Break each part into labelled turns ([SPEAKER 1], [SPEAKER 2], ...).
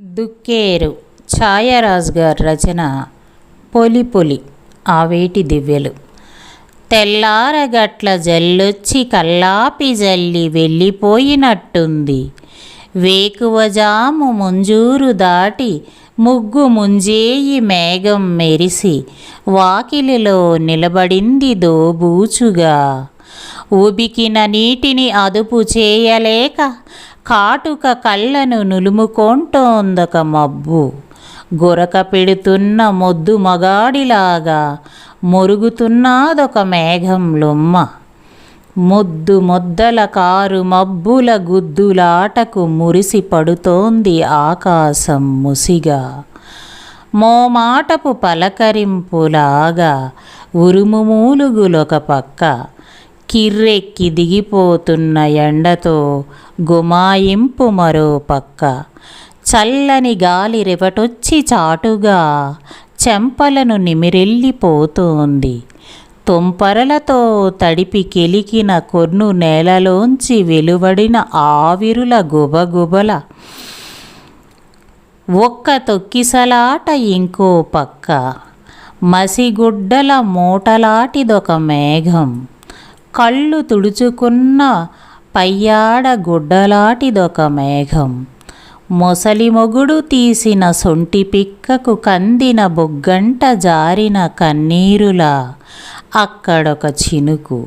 [SPEAKER 1] దుక్కేరు ఛాయరాజు గారి రచన. పొలి పొలి ఆవేటి దివ్యలు. తెల్లారగట్ల జల్లొచ్చి కల్లాపి జల్లి వెళ్ళిపోయినట్టుంది. వేకువజాము ముంజూరు దాటి ముగ్గు ముంజేయి మేఘం మెరిసి వాకిలిలో నిలబడింది దోబూచుగా. ఉబికిన నీటిని అదుపు చేయలేక కాటుక కళ్ళను నులుముకొంటోందొక మబ్బు. గురక పెడుతున్న మొద్దు మగాడిలాగా మొరుగుతున్నదొక మేఘం లొమ్మ. ముద్దు మొద్దల కారు మబ్బుల గుద్దులాటకు మురిసి పడుతోంది ఆకాశం ముసిగా. మోమాటపు పలకరింపులాగా ఉరుము మూలుగులొక పక్క. కిర్రెక్కి దిగిపోతున్న ఎండతో గుమాయింపు మరో పక్క. చల్లని గాలి రివటొచ్చి చాటుగా చెంపలను నిమిరెళ్ళిపోతోంది. తుంపరలతో తడిపి కెలికిన కొన్ను నేలలోంచి వెలువడిన ఆవిరుల గుబగుబల. ఒక్క తొక్కిసలాట ఇంకో పక్క. మసిగుడ్డల మూటలాటిదొక మేఘం. కళ్ళు తుడుచుకున్న పయ్యాడ గుడ్డలాటిదొక మేఘం. మొసలి మొగుడు తీసిన సొంటి పిక్కకు కందిన బొగ్గంట జారిన కన్నీరులా అక్కడొక చినుకు.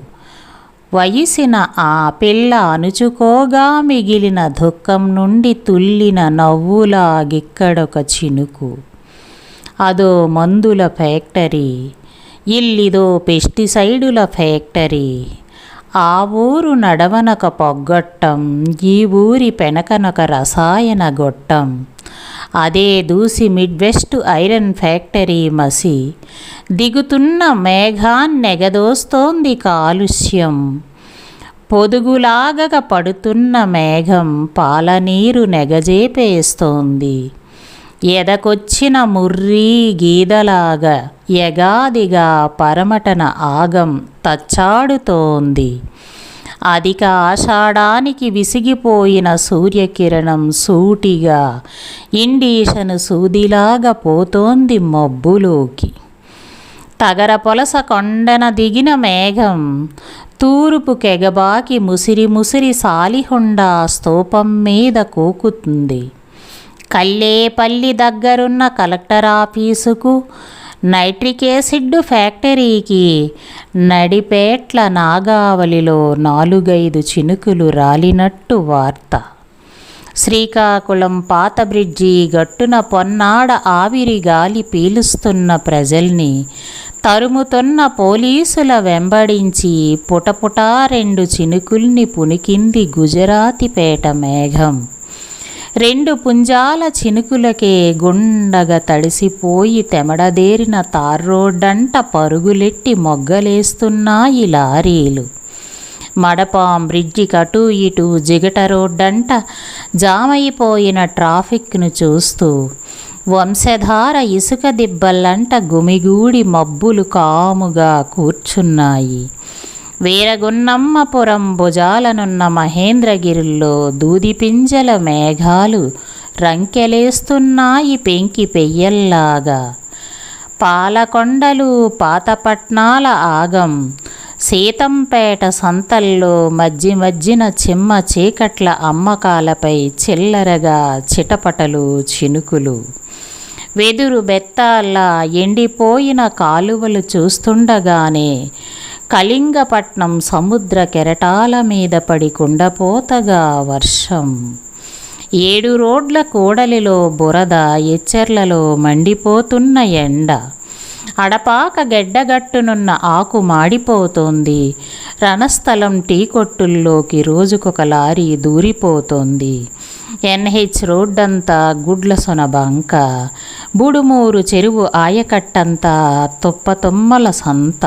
[SPEAKER 1] వయసిన ఆ పిల్ల అణుచుకోగా మిగిలిన దుఃఖం నుండి తుల్లిన నవ్వులాగిక్కడొక చినుకు. అదో మందుల ఫ్యాక్టరీ, ఇల్లిదో పెస్టిసైడుల ఫ్యాక్టరీ. ఆ ఊరు నడవనొక పొగ్గొట్టం, ఈ ఊరి పెనకనొక రసాయన గొట్టం. అదే దూసి మిడ్వెస్ట్ ఐరన్ ఫ్యాక్టరీ మసి. దిగుతున్న మేఘాన్నెగదోస్తోంది కాలుష్యం. పొదుగులాగక పడుతున్న మేఘం పాలనీరు నెగజేపేస్తోంది. ఎదకొచ్చిన ముర్రీ గీదలాగా యగాదిగా పరమటన ఆగం తచ్చాడుతోంది. అధిక ఆషాఢానికి విసిగిపోయిన సూర్యకిరణం సూటిగా ఇండీషను సూదిలాగా పోతోంది మబ్బులోకి. తగర పొలస కొండన దిగిన మేఘం తూర్పు కెగబాకి ముసిరి ముసిరి సాలిహుండా స్తూపం మీద కూకుతుంది. కల్లేపల్లి దగ్గరున్న కలెక్టర్ ఆఫీసుకు, నైట్రిక్ యాసిడ్ ఫ్యాక్టరీకి నడిపేట్ల నాగావళిలో 4-5 చినుకులు రాలినట్టు వార్త. శ్రీకాకుళం పాత బ్రిడ్జి గట్టున పొన్నాడ ఆవిరి గాలి పీలుస్తున్న ప్రజల్ని తరుముతున్న పోలీసుల వెంబడించి పుటపుటా 2 చినుకుల్ని పునికింది గుజరాతిపేట మేఘం. 2 పుంజాల చినుకులకే గుండగ తడిసిపోయి తెమడదేరిన తార్రోడ్డంట పరుగులెట్టి మొగ్గలేస్తున్నాయి లారీలు. మడపాం బ్రిడ్జి కటు ఇటు జిగట రోడ్డంట జామైపోయిన ట్రాఫిక్ను చూస్తూ వంశధార ఇసుక దిబ్బల్లంట గుమిగూడి మబ్బులు కాముగా కూర్చున్నాయి. వీరగున్నమ్మపురం భుజాలనున్న మహేంద్రగిరుల్లో దూదిపింజల మేఘాలు రంకెలేస్తున్నాయి పెంకి పెయ్యల్లాగా. పాలకొండలు పాతపట్నాల ఆగం. సీతంపేట సంతల్లో మధ్యన చిమ్మ చీకట్ల అమ్మకాలపై చిల్లరగా చిటపటలు చినుకులు. వెదురు బెత్తాల్లా ఎండిపోయిన కాలువలు చూస్తుండగానే కళింగపట్నం సముద్ర కెరటాల మీద పడి కుండపోతగా వర్షం. 7 రోడ్ల కూడలిలో బురద, ఎచ్చెర్లలో మండిపోతున్న ఎండ. అడపాక గెడ్డగట్టునున్న ఆకు మాడిపోతోంది. రణస్థలం టీ కొట్టుల్లోకి రోజుకొక లారీ దూరిపోతోంది. NH రోడ్డంతా గుడ్ల సొనబంక. బుడుమూరు చెరువు ఆయకట్టంతా తుప్పతుమ్మల సంత.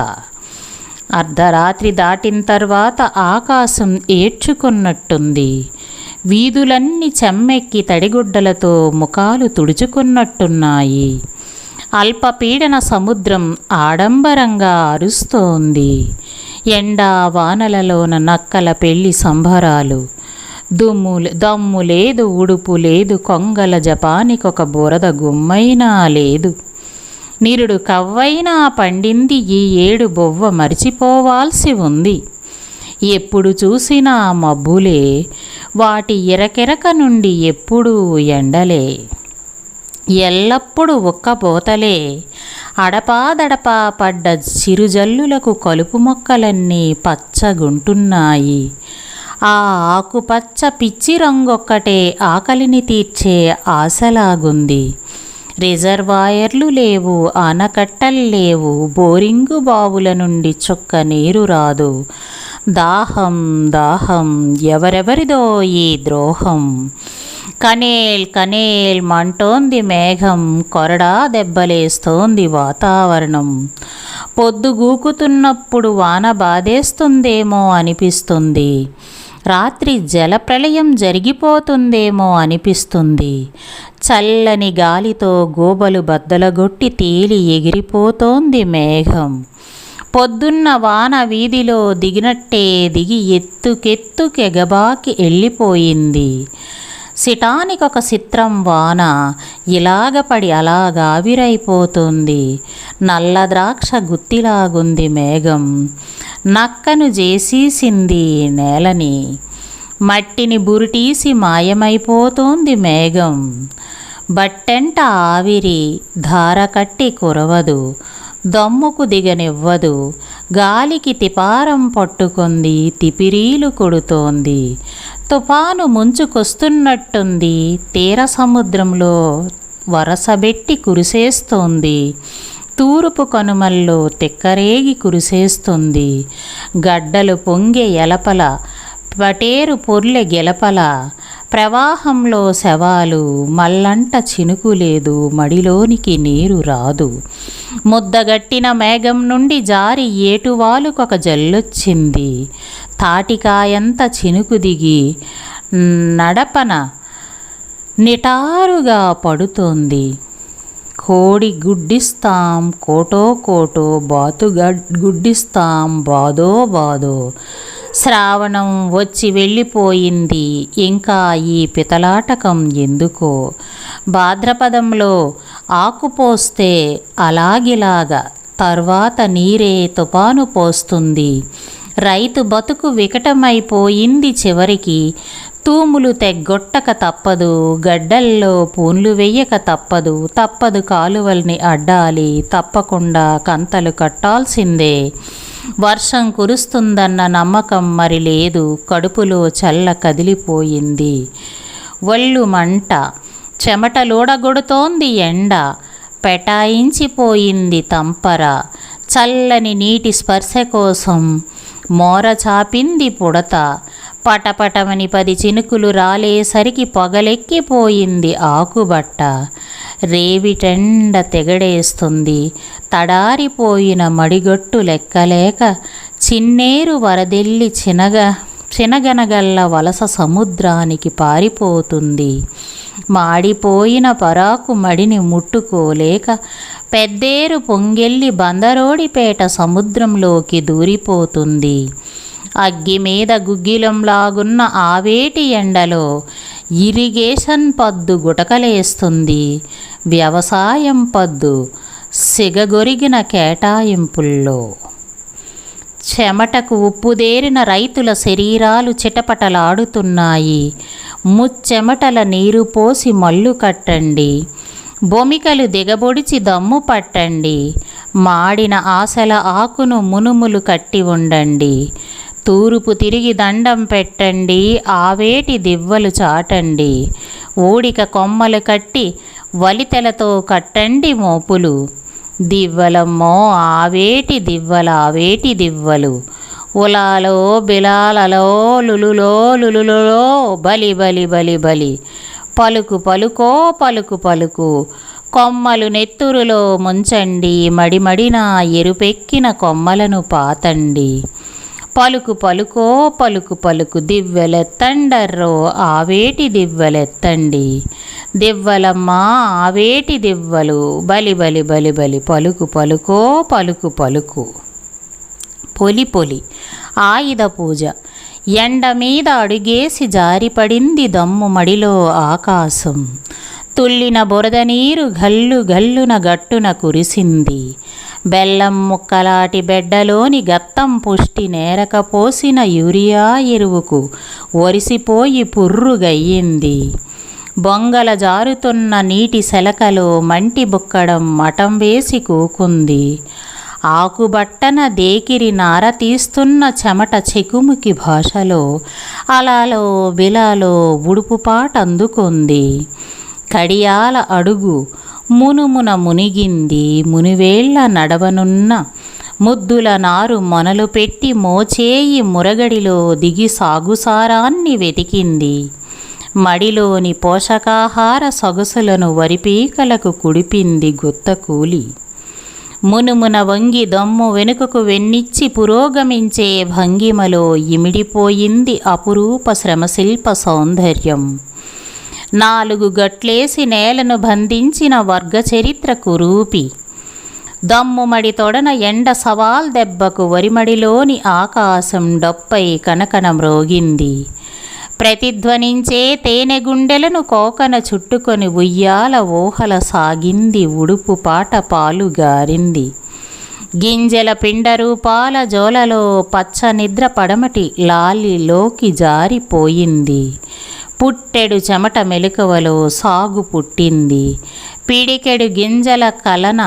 [SPEAKER 1] అర్ధరాత్రి దాటిన తర్వాత ఆకాశం ఏడ్చుకున్నట్టుంది. వీధులన్నీ చెమ్మెక్కి తడిగుడ్డలతో ముఖాలు తుడుచుకున్నట్టున్నాయి. అల్పపీడన సముద్రం ఆడంబరంగా అరుస్తోంది. ఎండా వానలలోన నక్కల పెళ్లి సంబరాలు. దమ్ము లేదు, ఉడుపు లేదు, కొంగల జపానికొక బురద గుమ్మైనా లేదు. నిరుడు కవ్వైనా పండింది ఈ ఏడు బొవ్వ మరిచిపోవాల్సి ఉంది. ఎప్పుడు చూసినా మబ్బులే, వాటి ఇరకెరక నుండి ఎప్పుడూ ఎండలే. ఎల్లప్పుడూ ఉక్కపోతలే, అడపాదడపా పడ్డ చిరుజల్లులకు కలుపు మొక్కలన్నీ పచ్చగుంటున్నాయి. ఆ ఆకుపచ్చ పిచ్చి రంగొక్కటే ఆకలిని తీర్చే ఆశలాగుంది. రిజర్వాయర్లు లేవు, ఆనకట్టలు లేవు, బోరింగు బావుల నుండి చుక్క నీరు రాదు. దాహం దాహం, ఎవరెవరిదో ఈ ద్రోహం. కనేల్ కనేల్ మంటోంది మేఘం, కొరడా దెబ్బలేస్తోంది వాతావరణం. పొద్దుగూకుతున్నప్పుడు వాన బాధేస్తుందేమో అనిపిస్తుంది. రాత్రి జలప్రళయం జరిగిపోతుందేమో అనిపిస్తుంది. చల్లని గాలితో గోబలు బద్దలగొట్టి తేలి ఎగిరిపోతోంది మేఘం. పొద్దున్న వాన వీధిలో దిగినట్టే దిగి ఎత్తుకెత్తుకెగబాకి వెళ్ళిపోయింది. సిటానికొక చిత్రం వాన ఇలాగ పడి అలాగావిరైపోతుంది. నల్ల ద్రాక్ష గుత్తిలాగుంది మేఘం. నక్కను చేసేసింది నేలని, మట్టిని బురిటీసి మాయమైపోతోంది మేఘం. బట్టెంట ఆవిరి ధార కట్టి కురవదు, దమ్ముకు దిగనివ్వదు. గాలికి తిపారం పట్టుకుంది, తిపిరీలు కొడుతోంది. తుఫాను ముంచుకొస్తున్నట్టుంది, తీర సముద్రంలో వరసబెట్టి కురిసేస్తోంది. తూర్పు కనుమల్లో తిక్కరేగి కురిసేస్తుంది. గడ్డలు పొంగే ఎలపల, పటేరు పొర్లె గెలపల. ప్రవాహంలో శవాలు, మల్లంట చినుకు లేదు, మడిలోనికి నీరు రాదు. ముద్దగట్టిన మేఘం నుండి జారి ఏటువాలుకొక జల్లొచ్చింది. తాటికాయంత చినుకు దిగి నడపన నిటారుగా పడుతోంది. కోడి గుడ్డిస్తాం కోటో కోటో, బాతు గుడ్డిస్తాం బాదో బాదో. శ్రావణం వచ్చి వెళ్ళిపోయింది, ఇంకా ఈ పితలాటకం ఎందుకో. భాద్రపదంలో ఆకుపోస్తే అలాగిలాగా తర్వాత నీరే తుపాను పోస్తుంది. రైతు బతుకు వికటమైపోయింది చివరికి. తూములు తెగ్గొట్టక తప్పదు, గడ్డల్లో పూన్లు వెయ్యక తప్పదు. తప్పదు కాలువల్ని అడ్డాలి, తప్పకుండా కంతలు కట్టాల్సిందే. వర్షం కురుస్తుందన్న నమ్మకం మరి లేదు. కడుపులో చల్ల కదిలిపోయింది. ఒళ్ళు మంట, చెమటలోడగొడుతోంది ఎండ. పెటాయించిపోయింది తంపర. చల్లని నీటి స్పర్శ కోసం మోర చాపింది పుడత. పటపటమని 10 చినుకులు రాలేసరికి పొగలెక్కిపోయింది ఆకుబట్ట. రేవిటెండ తెగడేస్తుంది. తడారిపోయిన మడిగొట్టు లెక్కలేక చిన్నేరు వరదెల్లి చినగనగల్ల వలస సముద్రానికి పారిపోతుంది. మాడిపోయిన పరాకు మడిని ముట్టుకోలేక పెద్దేరు పొంగెల్లి బందరోడిపేట సముద్రంలోకి దూరిపోతుంది. అగ్గి మీద గుగ్గిలంలాగున్న ఆవేటి ఎండలో ఇరిగేషన్ పద్దు గుటకలేస్తుంది. వ్యవసాయం పద్దు సిగగొరిగిన కేటాయింపుల్లో. చెమటకు ఉప్పుదేరిన రైతుల శరీరాలు చిటపటలాడుతున్నాయి. ముచ్చెమటల నీరు పోసి మల్లు కట్టండి. బొమికలు దిగబొడిచి దమ్ము పట్టండి. మాడిన ఆశల ఆకును మునుములు కట్టి ఉండండి. తూర్పు తిరిగి దండం పెట్టండి. ఆవేటి దివ్వలు చాటండి. ఊడిక కొమ్మలు కట్టి వలితెలతో కట్టండి మోపులు. దివ్వలమ్మో ఆవేటి ఆవేటి దివ్వలు. ఉలాలో బిలాలలో లులులో లులులో బలి బలి బలి బలి. పలుకు పలుకో పలుకు పలుకు. కొమ్మలు నెత్తురులో ముంచండి. మడిమడిన ఎరుపెక్కిన కొమ్మలను పాతండి. పలుకు పలుకో పలుకు పలుకు. దివ్వెలెత్తండర్రో ఆవేటి దివ్వెలెత్తండి. దివ్వలమ్మా ఆవేటి దివ్వలు. బలి బలి బలి బలి. పలుకు పలుకో పలుకు పలుకు. పొలి పొలి ఆయుధ పూజ. ఎండ మీద అడుగేసి జారిపడింది దమ్ము మడిలో ఆకాశం. తుల్లిన బురద నీరు గల్లు గల్లున గట్టున కురిసింది. బెల్లం ముక్కలాటి బెడ్డలోని గత్తం పుష్టి నేరకపోసిన యూరియా ఎరువుకు ఒరిసిపోయి పుర్రుగయ్యింది. బొంగల జారుతున్న నీటి సెలకలో మంటి బుక్కడం మఠం వేసి కూకుంది. ఆకుబట్టన దేకిరి నార తీస్తున్న చెమట చెకుముకి భాషలో అలాలో బిలాలో ఉడుపుపాట అందుకుంది. కడియాల అడుగు మునుమున మునిగింది. మునివేళ్ల నడవనున్న ముద్దుల నారు మొనలు పెట్టి మోచేయి మురగడిలో దిగి సాగుసారాన్ని వెతికింది. మడిలోని పోషకాహార సొగసులను వరిపీకలకు కుడిపింది గుత్తకూలి. మునుమున వంగి దమ్ము వెనుకకు వెన్నిచ్చి పురోగమించే భంగిమలో ఇమిడిపోయింది అపురూప శ్రమశిల్ప సౌందర్యం. 4 గట్లేసి నేలను బంధించిన వర్గ చరిత్ర కురూపి. దమ్ముమడి తొడన ఎండ సవాల్ దెబ్బకు వరిమడిలోని ఆకాశం డొప్పై కనకన మ్రోగింది. ప్రతిధ్వనించే తేనె గుండెలను కోకన చుట్టుకొని ఉయ్యాల ఊహల సాగింది. ఉడుపు పాట పాలుగారింది. గింజల పిండరూపాల జోలలో పచ్చ నిద్ర పడమటి లాలిలోకి జారిపోయింది. పుట్టెడు చెమట మెలకువలో సాగు పుట్టింది. పిడికెడు గింజల కలన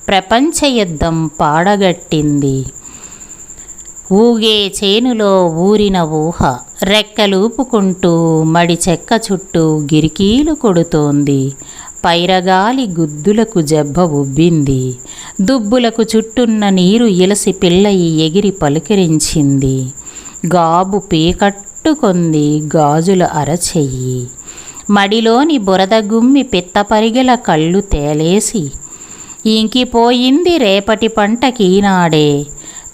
[SPEAKER 1] ప్రపంచ యుద్ధం పాడగట్టింది. ఊగే చేనులో ఊరిన ఊహ రెక్కలూపుకుంటూ మడి చెక్క చుట్టూ గిరికీలు కొడుతోంది. పైరగాలి గుద్దులకు జబ్బ ఉబ్బింది. దుబ్బులకు చుట్టున్న నీరు ఇలసి పిల్లయి ఎగిరి పలుకరించింది. గాబు పీకట్టుకొంది గాజుల అరచెయ్యి. మడిలోని బురద గుమ్మి పిత్తపరిగెల కళ్ళు తేలేసి ఇంకిపోయింది రేపటి పంటకీనాడే.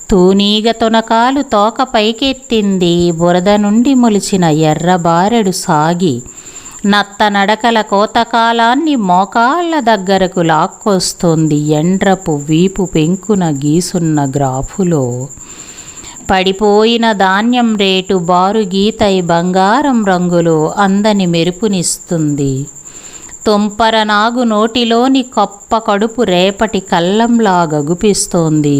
[SPEAKER 1] తూనీగ తొనకాలు తోక పైకెత్తింది. బురద నుండి మొలిచిన ఎర్రబారెడు సాగి నత్త నడకల కోతకాలాన్ని మోకాళ్ళ దగ్గరకు లాక్కొస్తోంది. ఎండ్రపు వీపు పెంకున గీసున్న గ్రాఫులో పడిపోయిన ధాన్యం రేటు బారు గీతై బంగారం రంగులో అందని మెరుపునిస్తుంది. తుంపర నాగు నోటిలోని కొప్ప కడుపు రేపటి కల్లంలా గగుపిస్తోంది.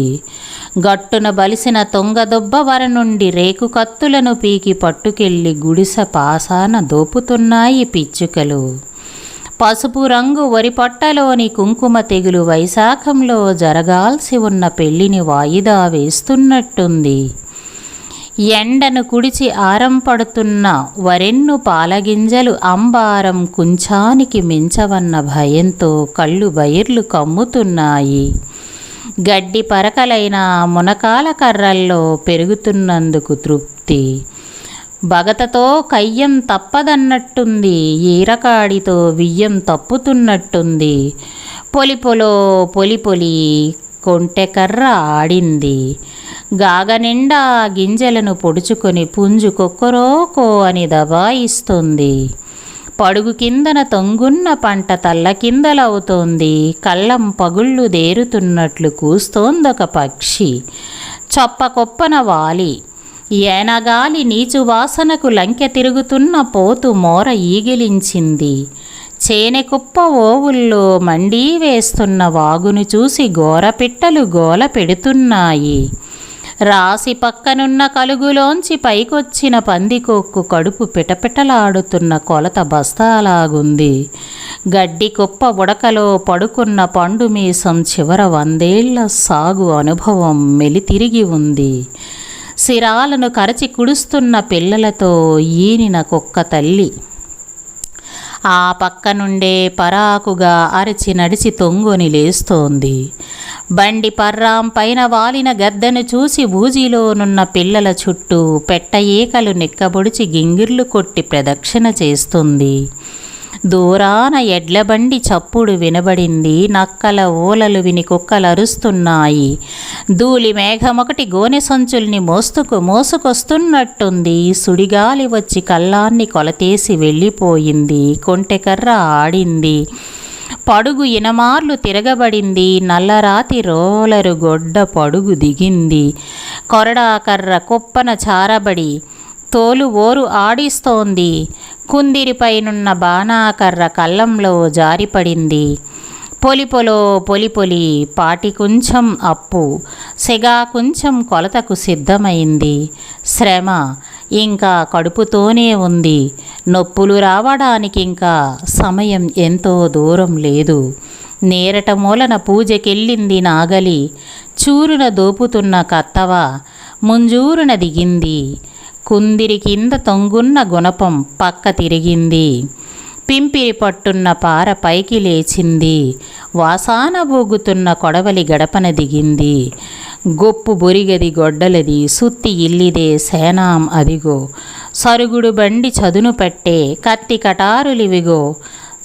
[SPEAKER 1] గట్టున బలిసిన తొంగదొబ్బ వర నుండి రేకు కత్తులను పీకి పట్టుకెళ్ళి గుడిసె పాసాన దోపుతున్నాయి పిచ్చుకలు. పసుపు రంగు వరి పొట్టలోని కుంకుమ తెగులు వైశాఖంలో జరగాల్సి ఉన్న పెళ్లిని వాయిదా వేస్తున్నట్టుంది. ఎండను కుడిచి ఆరం పడుతున్న వరెన్ను పాలగింజలు అంబారం కుంచానికి మించవన్న భయంతో కళ్ళు బైర్లు కమ్ముతున్నాయి. గడ్డి పరకలైన మునకాల కర్రల్లో పెరుగుతున్నందుకు తృప్తి. బగతతో కయ్యం తప్పదన్నట్టుంది. ఈరకాడితో వియ్యం తప్పుతున్నట్టుంది. పొలిపొలో పొలిపొలి కొంటెకర్ర ఆడింది. గాగనిండా గింజలను పొడుచుకొని పుంజు కొక్కరోకో అని దబాయిస్తుంది. పడుగు కిందన తొంగున్న పంట తల్ల కిందలవుతోంది. కళ్ళం పగుళ్ళు దేరుతున్నట్లు కూస్తోందొక పక్షి. చొప్పకొప్పన వాలి ఏనగాలి నీచు వాసనకు లంకె తిరుగుతున్న పోతు మోర ఈగిలించింది. చేనెకుప్ప ఓవుల్లో మండీ వేస్తున్న వాగును చూసి గోరపిట్టలు గోల పెడుతున్నాయి. రాసి పక్కనున్న కలుగులోంచి పైకొచ్చిన పందికొక్కు కడుపు పిటపిటలాడుతున్న కొలత బస్తాలాగుంది. గడ్డి కుప్ప ఉడకలో పడుకున్న పండు మీసం చివర 100 ఏళ్ల సాగు అనుభవం మెలితిరిగి ఉంది. సిరాలను కరచి కుడుస్తున్న పిల్లలతో ఈనిన కుక్క తల్లి ఆ పక్క నుండే పరాకుగా అరచి నడిచి తొంగొని లేస్తోంది. బండి పర్రాం పైన వాలిన గద్దెను చూసి బూజీలోనున్న పిల్లల చుట్టూ పెట్ట ఈకలు నిక్కబొడిచి గింగిర్లు కొట్టి ప్రదక్షిణ చేస్తుంది. దూరాన ఎడ్లబండి చప్పుడు వినబడింది. నక్కల ఓలలు విని కుక్కలు అరుస్తున్నాయి. ధూళి మేఘమొకటి గోనె సంచుల్ని మోసుకొస్తున్నట్టుంది. సుడిగాలి వచ్చి కళ్ళాన్ని కొలతేసి వెళ్ళిపోయింది. కొంటెకర్ర ఆడింది. పడుగు ఇనమార్లు తిరగబడింది. నల్లరాతి రోలరు గొడ్డ పడుగు దిగింది. కొరడాకర్ర కుప్పన చారబడి తోలు ఓరు ఆడిస్తోంది. కుందిరిపైనున్న బాణాకర్ర కళ్ళంలో జారిపడింది. పొలిపొలో పొలిపొలి పాటి కొంచెం అప్పు, సెగా కొంచెం కొలతకు సిద్ధమైంది. శ్రమ ఇంకా కడుపుతోనే ఉంది. నొప్పులు రావడానికి ఇంకా సమయం ఎంతో దూరం లేదు. నేరట మూలన పూజకెళ్ళింది నాగలి. చూరున దోపుతున్న కత్తవ ముంజూరున దిగింది. కుందిరి కింద తొంగున్న గుణపం పక్క తిరిగింది. పింపిరి పట్టున్న పార పైకి లేచింది. వాసాన బూగుతున్న కొడవలి గడపన దిగింది. గొప్పు బొరిగది గొడ్డలది, సుత్తి ఇల్లిదే సేనాం అదిగో. సరుగుడు బండి చదును పెట్టే కత్తి కటారులివిగో.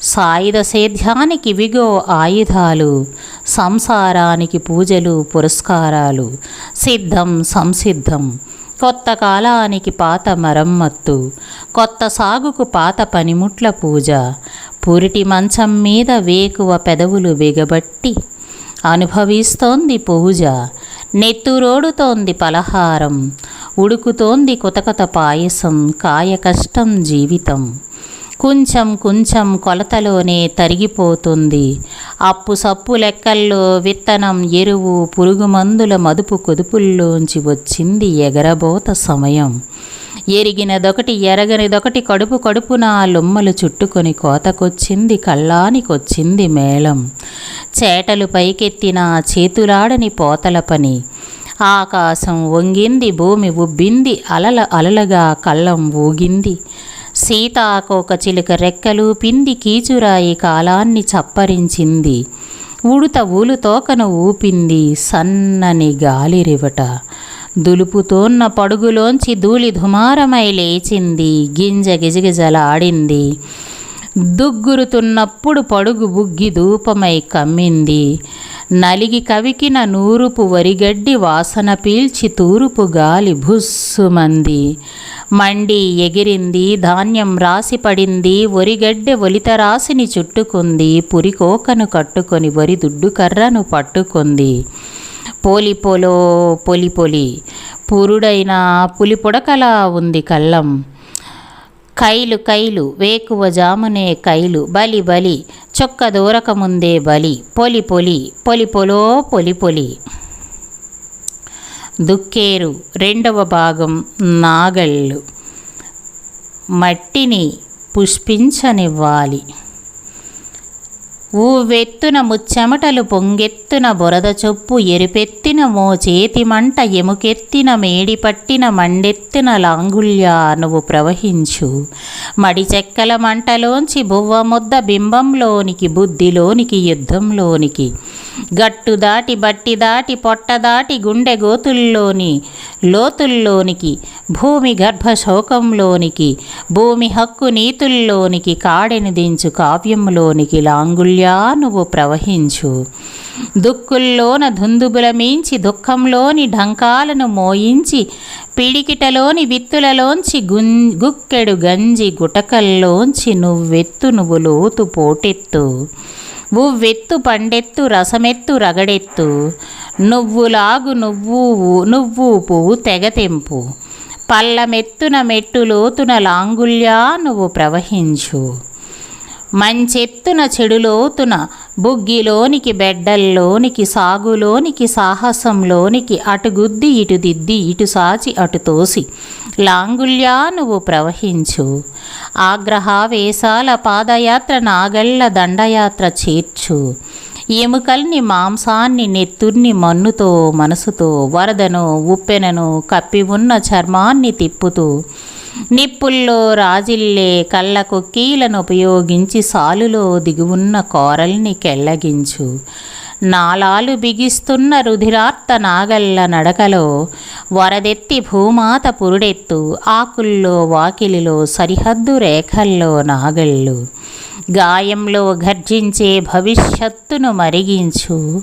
[SPEAKER 1] సాయుధ సేద్యానికివిగో ఆయుధాలు. సంసారానికి పూజలు పురస్కారాలు. సిద్ధం సంసిద్ధం. కొత్త కాలానికి పాత మరమ్మత్తు. కొత్త సాగుకు పాత పనిముట్ల పూజ. పురిటి మంచం మీద వేకువ పెదవులు బిగబట్టి అనుభవిస్తోంది పూజ. నెత్తురోడుతోంది పలహారం. ఉడుకుతోంది కొతకొత పాయసం. కాయ కష్టం జీవితం. కొంచెం కొంచెం కొలతలోనే తరిగిపోతుంది. అప్పు సప్పు లెక్కల్లో విత్తనం, ఎరువు, పురుగుమందుల మదుపు కొదుపుల్లోంచి వచ్చింది ఎగరబోత సమయం. ఎరిగినదొకటి ఎరగనిదొకటి కడుపు కడుపున లొమ్మలు చుట్టుకొని కోతకొచ్చింది కళ్ళానికొచ్చింది మేళం. చేటలు పైకెత్తిన చేతులాడని పోతల పని. ఆకాశం వంగింది, భూమి ఉబ్బింది, అలలుగా కళ్ళం ఊగింది. సీతాకోక చిలుక రెక్కలు పింది కీచురాయి కాలాన్ని చప్పరించింది. ఉడుత ఊలుతోకను ఊపింది సన్నని గాలిరివట. దులుపుతోన్న పడుగులోంచి ధూళి ధుమారమై లేచింది. గింజ గిజగిజలాడింది. దుగ్గురుతున్నప్పుడు పడుగు బుగ్గి ధూపమై కమ్మింది. నలిగి కవికిన నూరుపు వరిగడ్డి వాసన పీల్చి తూరుపు గాలి భుస్సుమంది. మండి ఎగిరింది. ధాన్యం రాసిపడింది. వరిగడ్డె ఒలితరాసిని చుట్టుకుంది. పురికోకను కట్టుకొని వరి దుడ్డు కర్రను పట్టుకుంది. పోలిపోలో పొలిపొలి పురుడైన పులిపొడకలా ఉంది కళ్ళం. కైలు కైలు వేకువ జామునే కైలు. బలి బలి చొక్క దూరకముందే బలి. పొలి పొలి పొలిపొలో పొలిపొలి. దుక్కేరు రెండవ భాగం. నాగళ్ళు మట్టిని పుష్పించనివ్వాలి. ఊవెత్తున ముచ్చెమటలు పొంగెత్తున బురద చొప్పు ఎరుపెత్తిన మోచేతి మంట ఎముకెత్తిన మేడిపట్టిన మండెత్తిన లాంగుల్యా నువ్వు ప్రవహించు. మడి చెక్కల మంటలోంచి బువ్వ ముద్ద బింబంలోనికి బుద్ధిలోనికి యుద్ధంలోనికి. గట్టు దాటి బట్టి దాటి పొట్ట దాటి గుండె గోతుల్లోని లోతుల్లోనికి. భూమి గర్భ శోకంలోనికి. భూమి హక్కు నీతుల్లోనికి. కాడెను దించు కావ్యంలోనికి. లాంగుల్యా నువ్వు ప్రవహించు. దుక్కుల్లోన దుందుబుల మించి దుఃఖంలోని ఢంకాలను మోయించి. పిడికిటలోని విత్తులలోంచి గుక్కెడు గంజి గుటకల్లోంచి నువ్వు లోతు పోటెత్తు. ఉవ్వెత్తు పండెత్తు రసమెత్తు రగడెత్తు. నువ్వులాగు నువ్వు పువ్వు తెగతెంపు. పల్లమెత్తున మెట్టు లోతున లాంగుల్యా నువ్వు ప్రవహించు. మంచెత్తున చెడులోతున బుగ్గిలోనికి బెడ్డల్లోనికి. సాగులోనికి సాహసంలోనికి. అటుగుద్ది ఇటు దిద్ది ఇటు సాచి అటు తోసి. లాంగుల్యా నువ్వు ప్రవహించు. ఆగ్రహావేశాల పాదయాత్ర నాగళ్ళ దండయాత్ర చేర్చు. ఎముకల్ని మాంసాన్ని నెత్తుర్ని మన్నుతో మనసుతో. వరదను ఉప్పెనను కప్పి ఉన్న చర్మాన్ని తిప్పుతూ. నిప్పుల్లో రాజిల్లే కళ్ళ కొక్కీలను ఉపయోగించి సాలులో దిగువున్న కోరల్ని కెళ్ళగించు. నాళాలు బిగిస్తున్న రుధిరార్త నాగళ్ళ నడకలో. వరదెత్తి భూమాత పురుడెత్తు. ఆకుల్లో వాకిలిలో సరిహద్దు రేఖల్లో నాగళ్ళు. గాయంలో గర్జించే భవిష్యత్తును మరిగించు.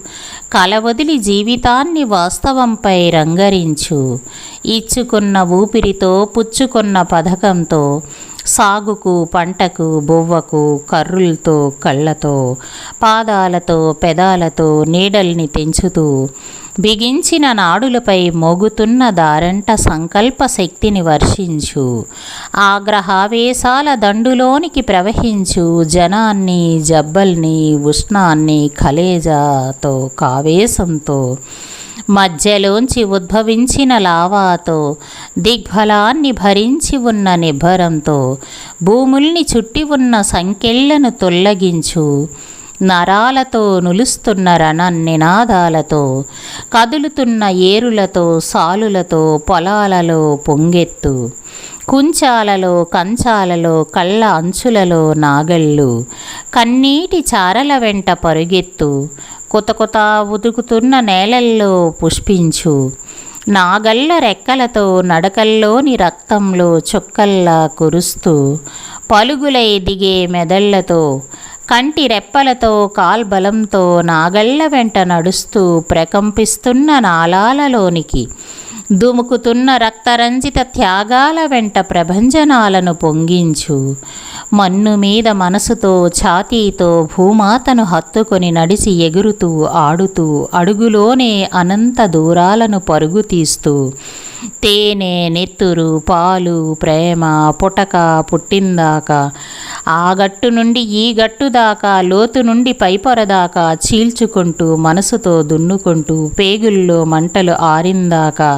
[SPEAKER 1] కలవదిలి జీవితాన్ని వాస్తవంపై రంగరించు. ఇచ్చుకున్న ఊపిరితో పుచ్చుకున్న పథకంతో. సాగుకు పంటకు బొవ్వకు కర్రులతో కళ్ళతో పాదాలతో పెదాలతో నీడల్ని తెంచుతూ. బిగించిన నాడులపై మోగుతున్న దారంట సంకల్ప శక్తిని వర్షించు. ఆగ్రహావేశాల దండులోనికి ప్రవహించు. జనాన్ని, జబ్బల్ని, ఉష్ణాన్ని కలేజాతో, కావేశంతో, మధ్యలోంచి ఉద్భవించిన లావాతో, దిగ్బలాన్ని భరించి ఉన్న నిబ్బరంతో, భూముల్ని చుట్టి ఉన్న సంకెళ్లను తొల్లగించు. నరాలతో నులుస్తున్న నినాదాలతో, కదులుతున్న ఏరులతో, సాలులతో పొలాలలో పొంగెత్తు. కుంచాలలో, కంచాలలో, కళ్ళ అంచులలో నాగళ్ళు, కన్నీటి చారల వెంట పరుగెత్తు. కొత్త కొత్త ఉదుకుతున్న నేలల్లో పుష్పించు. నాగళ్ళ రెక్కలతో నడకల్లోని రక్తంలో చుక్కల్లా కురుస్తూ, పలుగులై దిగే మెదళ్లతో, కంటి రెప్పలతో, కాల్బలంతో నాగళ్ళ వెంట నడుస్తూ ప్రకంపిస్తున్న నాళాలలోనికి దుముకుతున్న రక్తరంజిత త్యాగాల వెంట ప్రభంజనాలను పొంగించు. మన్ను మీద మనసుతో, ఛాతీతో భూమాతను హత్తుకొని నడిచి ఎగురుతూ, ఆడుతూ, అడుగులోనే అనంత దూరాలను పరుగు తీస్తూ, తేనె, నెత్తురు, పాలు, ప్రేమ, పుటక పుట్టిందాకా, ఆ గట్టు నుండి ఈ గట్టు దాకా, లోతు నుండి పైపొర దాకా చీల్చుకుంటూ, మనసుతో దున్నుకుంటూ, పేగుల్లో మంటలు ఆరిందాకా,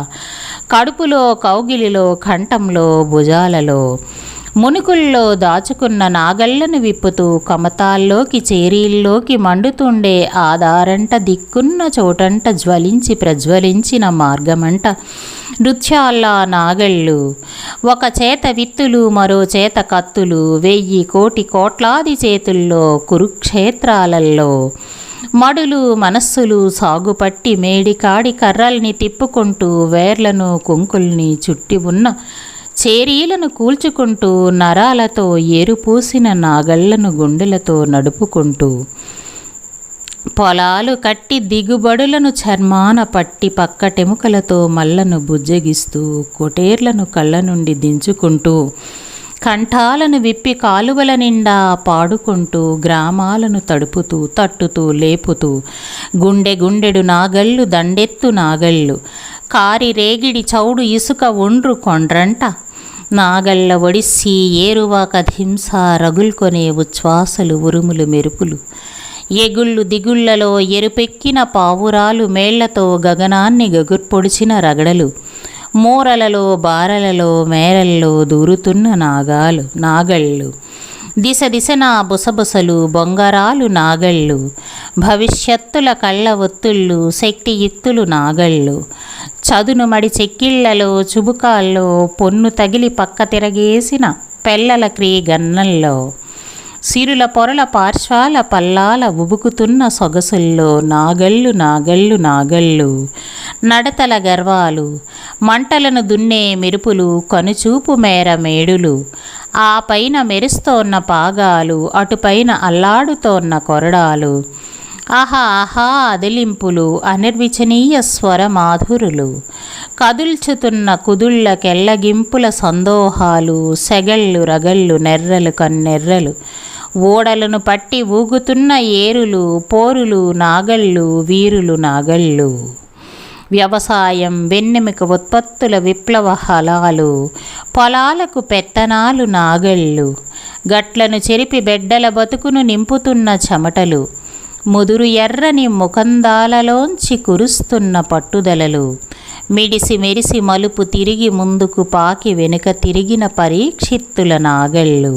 [SPEAKER 1] కడుపులో, కౌగిలిలో, కంఠంలో, భుజాలలో, మునుకుల్లో దాచుకున్న నాగళ్లను విప్పుతూ, కమతాల్లోకి, చేరీల్లోకి మండుతుండే ఆధారంట, దిక్కున్న చోటంట జ్వలించి ప్రజ్వలించిన మార్గమంట నృత్యాల్లా నాగళ్ళు. ఒక చేత విత్తులు, మరో చేత కత్తులు, 1000 కోటి కోట్లాది చేతుల్లో కురుక్షేత్రాలలో మడులు, మనస్సులు సాగుపట్టి మేడికాడి కర్రల్ని తిప్పుకుంటూ, వేర్లను, కొంకుల్ని చుట్టి ఉన్న చేరీలను కూల్చుకుంటూ, నరాలతో ఏరుపూసిన నాగళ్లను గుండెలతో నడుపుకుంటూ, పొలాలు కట్టి దిగుబడులను చర్మాన పట్టి పక్కటెముకలతో మల్లను బుజ్జగిస్తూ, కొటేర్లను కళ్ళ నుండి దించుకుంటూ, కంఠాలను విప్పి కాలువల నిండా పాడుకుంటూ, గ్రామాలను తడుపుతూ, తట్టుతూ, లేపుతూ, గుండె గుండెడు నాగళ్ళు, దండెత్తు నాగళ్ళు, కారి రేగిడి చౌడు ఇసుక ఒండ్రు కొండ్రంట నాగళ్ళ ఒడిస్సి, ఏరువాక ధింస, రగుల్కొనే ఉచ్ఛ్వాసలు, ఉరుములు, మెరుపులు, ఎగుళ్ళు దిగుళ్లలో ఎరుపెక్కిన పావురాలు, మేళ్లతో గగనాన్ని గగుర్పొడిచిన రగడలు, మూరలలో, బారలలో, మేరల్లో దూరుతున్న నాగళ్ళు, దిశ దిశన బుసబుసలు, బొంగరాలు నాగళ్ళు, భవిష్యత్తుల కళ్ళ ఒత్తుళ్ళు, శక్తియుక్తులు నాగళ్ళు, చదును మడి చెక్కిళ్లలో, చుబుకాల్లో, పొన్ను తగిలి పక్క తిరగేసిన పెళ్ళల గన్నల్లో, సిరుల పొరల పార్శ్వాల పల్లాల ఉబుకుతున్న సొగసుల్లో నాగళ్ళు, నాగళ్ళు, నాగళ్ళు, నడతల గర్వాలు, మంటలను దున్నే మెరుపులు, కనుచూపు మేర మేడులు, ఆ పైన మెరుస్తోన్న పాగాలు, అటుపైన అల్లాడుతోన్న కొరడాలు, ఆహా ఆహా అదిలింపులు, అనిర్వచనీయ స్వర మాధురులు, కదుల్చుతున్న కుదుళ్ల కెల్లగింపుల సందోహాలు, సెగళ్ళు, రగళ్ళు, నెర్రలు, కన్నెర్రలు, ఓడలను పట్టి ఊగుతున్న ఏరులు, పోరులు నాగళ్ళు, వీరులు నాగళ్ళు, వ్యవసాయం, వెన్నెముక ఉత్పత్తుల విప్లవ హలాలు, పొలాలకు పెత్తనాలు నాగళ్ళు, గట్లను చెరిపి బెడ్డల బతుకును నింపుతున్న చెమటలు, ముదురు ఎర్రని ముఖందాలలోంచి కురుస్తున్న పట్టుదలలు, మిడిసి మెరిసి మలుపు తిరిగి ముందుకు పాకి వెనుక తిరిగిన పరీక్షిత్తుల నాగళ్ళు,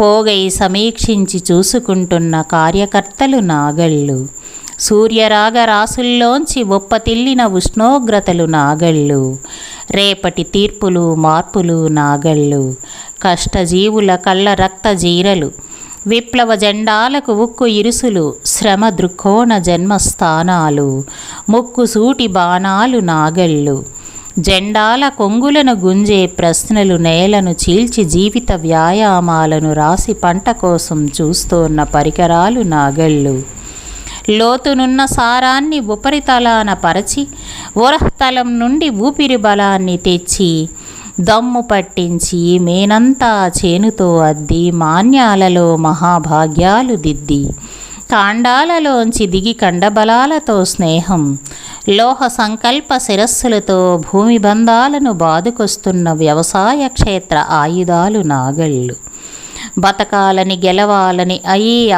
[SPEAKER 1] పోగై సమీక్షించి చూసుకుంటున్న కార్యకర్తలు నాగళ్ళు, సూర్యరాగ రాసుల్లోంచి ఒప్పతిల్లిన ఉష్ణోగ్రతలు నాగళ్ళు, రేపటి తీర్పులు, మార్పులు నాగళ్ళు, కష్టజీవుల కళ్ళ రక్త జీరలు, విప్లవ జెండాలకు ఉక్కు ఇరుసులు, శ్రమ దృక్కోణ జన్మస్థానాలు, ముక్కుసూటి బాణాలు నాగళ్ళు, జెండాల కొంగులను గుంజే ప్రశ్నలు, నేలను చీల్చి జీవిత వ్యాయామాలను రాసి పంట కోసం చూస్తోన్న పరికరాలు నాగళ్ళు, లోతునున్న సారాన్ని ఉపరితలాన పరచి ఉరహతలం నుండి ఊపిరి బలాన్ని తెచ్చి దమ్ము పట్టించి మేనంతా చేనుతో అద్ది మాన్యాలలో మహాభాగ్యాలు దిద్ది, కాండాలలోంచి దిగి కండబలాలతో స్నేహం, లోహ సంకల్ప శిరస్సులతో భూమి బంధాలను బాదుకొస్తున్న వ్యవసాయ క్షేత్ర ఆయుధాలు నాగళ్ళు. బతకాలని గెలవాలని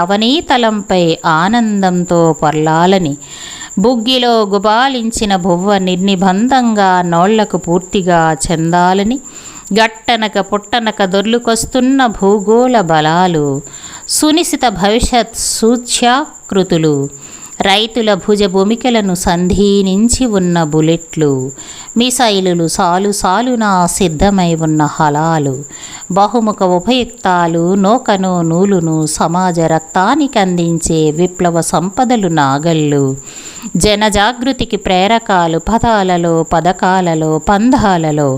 [SPEAKER 1] అవనీతలంపై ఆనందంతో పొర్లాలని బుగ్గిలో గుబాలించిన బువ్వ నిర్నిబంధంగా నోళ్లకు పూర్తిగా చెందాలని గట్టనక పుట్టనక దొర్లుకొస్తున్న భూగోళ బలాలు, సునిశిత భవిష్యత్ సూచ్యాకృతులు, రైతుల భుజభూమికలను సంధీనించి ఉన్న బుల్లెట్లు, మిసైలులు సాలునా సిద్ధమై ఉన్న హలాలు, బహుముఖ ఉపయుక్తాలు, నూకను నూలును సమాజ రక్తానికి అందించే విప్లవ సంపదలు నాగళ్ళు, జనజాగృతికి ప్రేరకాలు పదాలలో పథకాలలో పంధాలలో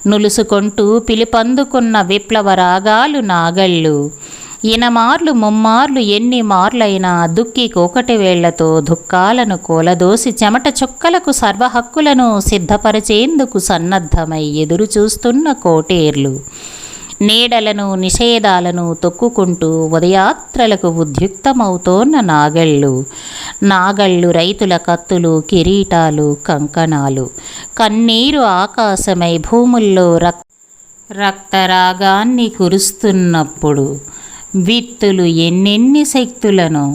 [SPEAKER 1] నులుసుకుంటూ పిలుపందుకున్న విప్లవ రాగాలు నాగళ్ళు. ఇనమార్లు ముమ్మార్లు ఎన్ని మార్లైనా దుక్కి కోకటి వేళ్లతో దుఃఖాలను కూలదోసి చెమట చుక్కలకు సర్వహక్కులను సిద్ధపరిచేందుకు సన్నద్ధమై ఎదురు చూస్తున్న కోటేర్లు, నీడలను నిషేధాలను తొక్కుకుంటూ ఉదయాత్రలకు ఉద్యుక్తమవుతోన్న నాగళ్ళు రైతుల కత్తులు, కిరీటాలు, కంకణాలు, కన్నీరు ఆకాశమై భూముల్లో రక్తరాగాన్ని కురుస్తున్నప్పుడు విత్తులు ఎన్నెన్ని శక్తులను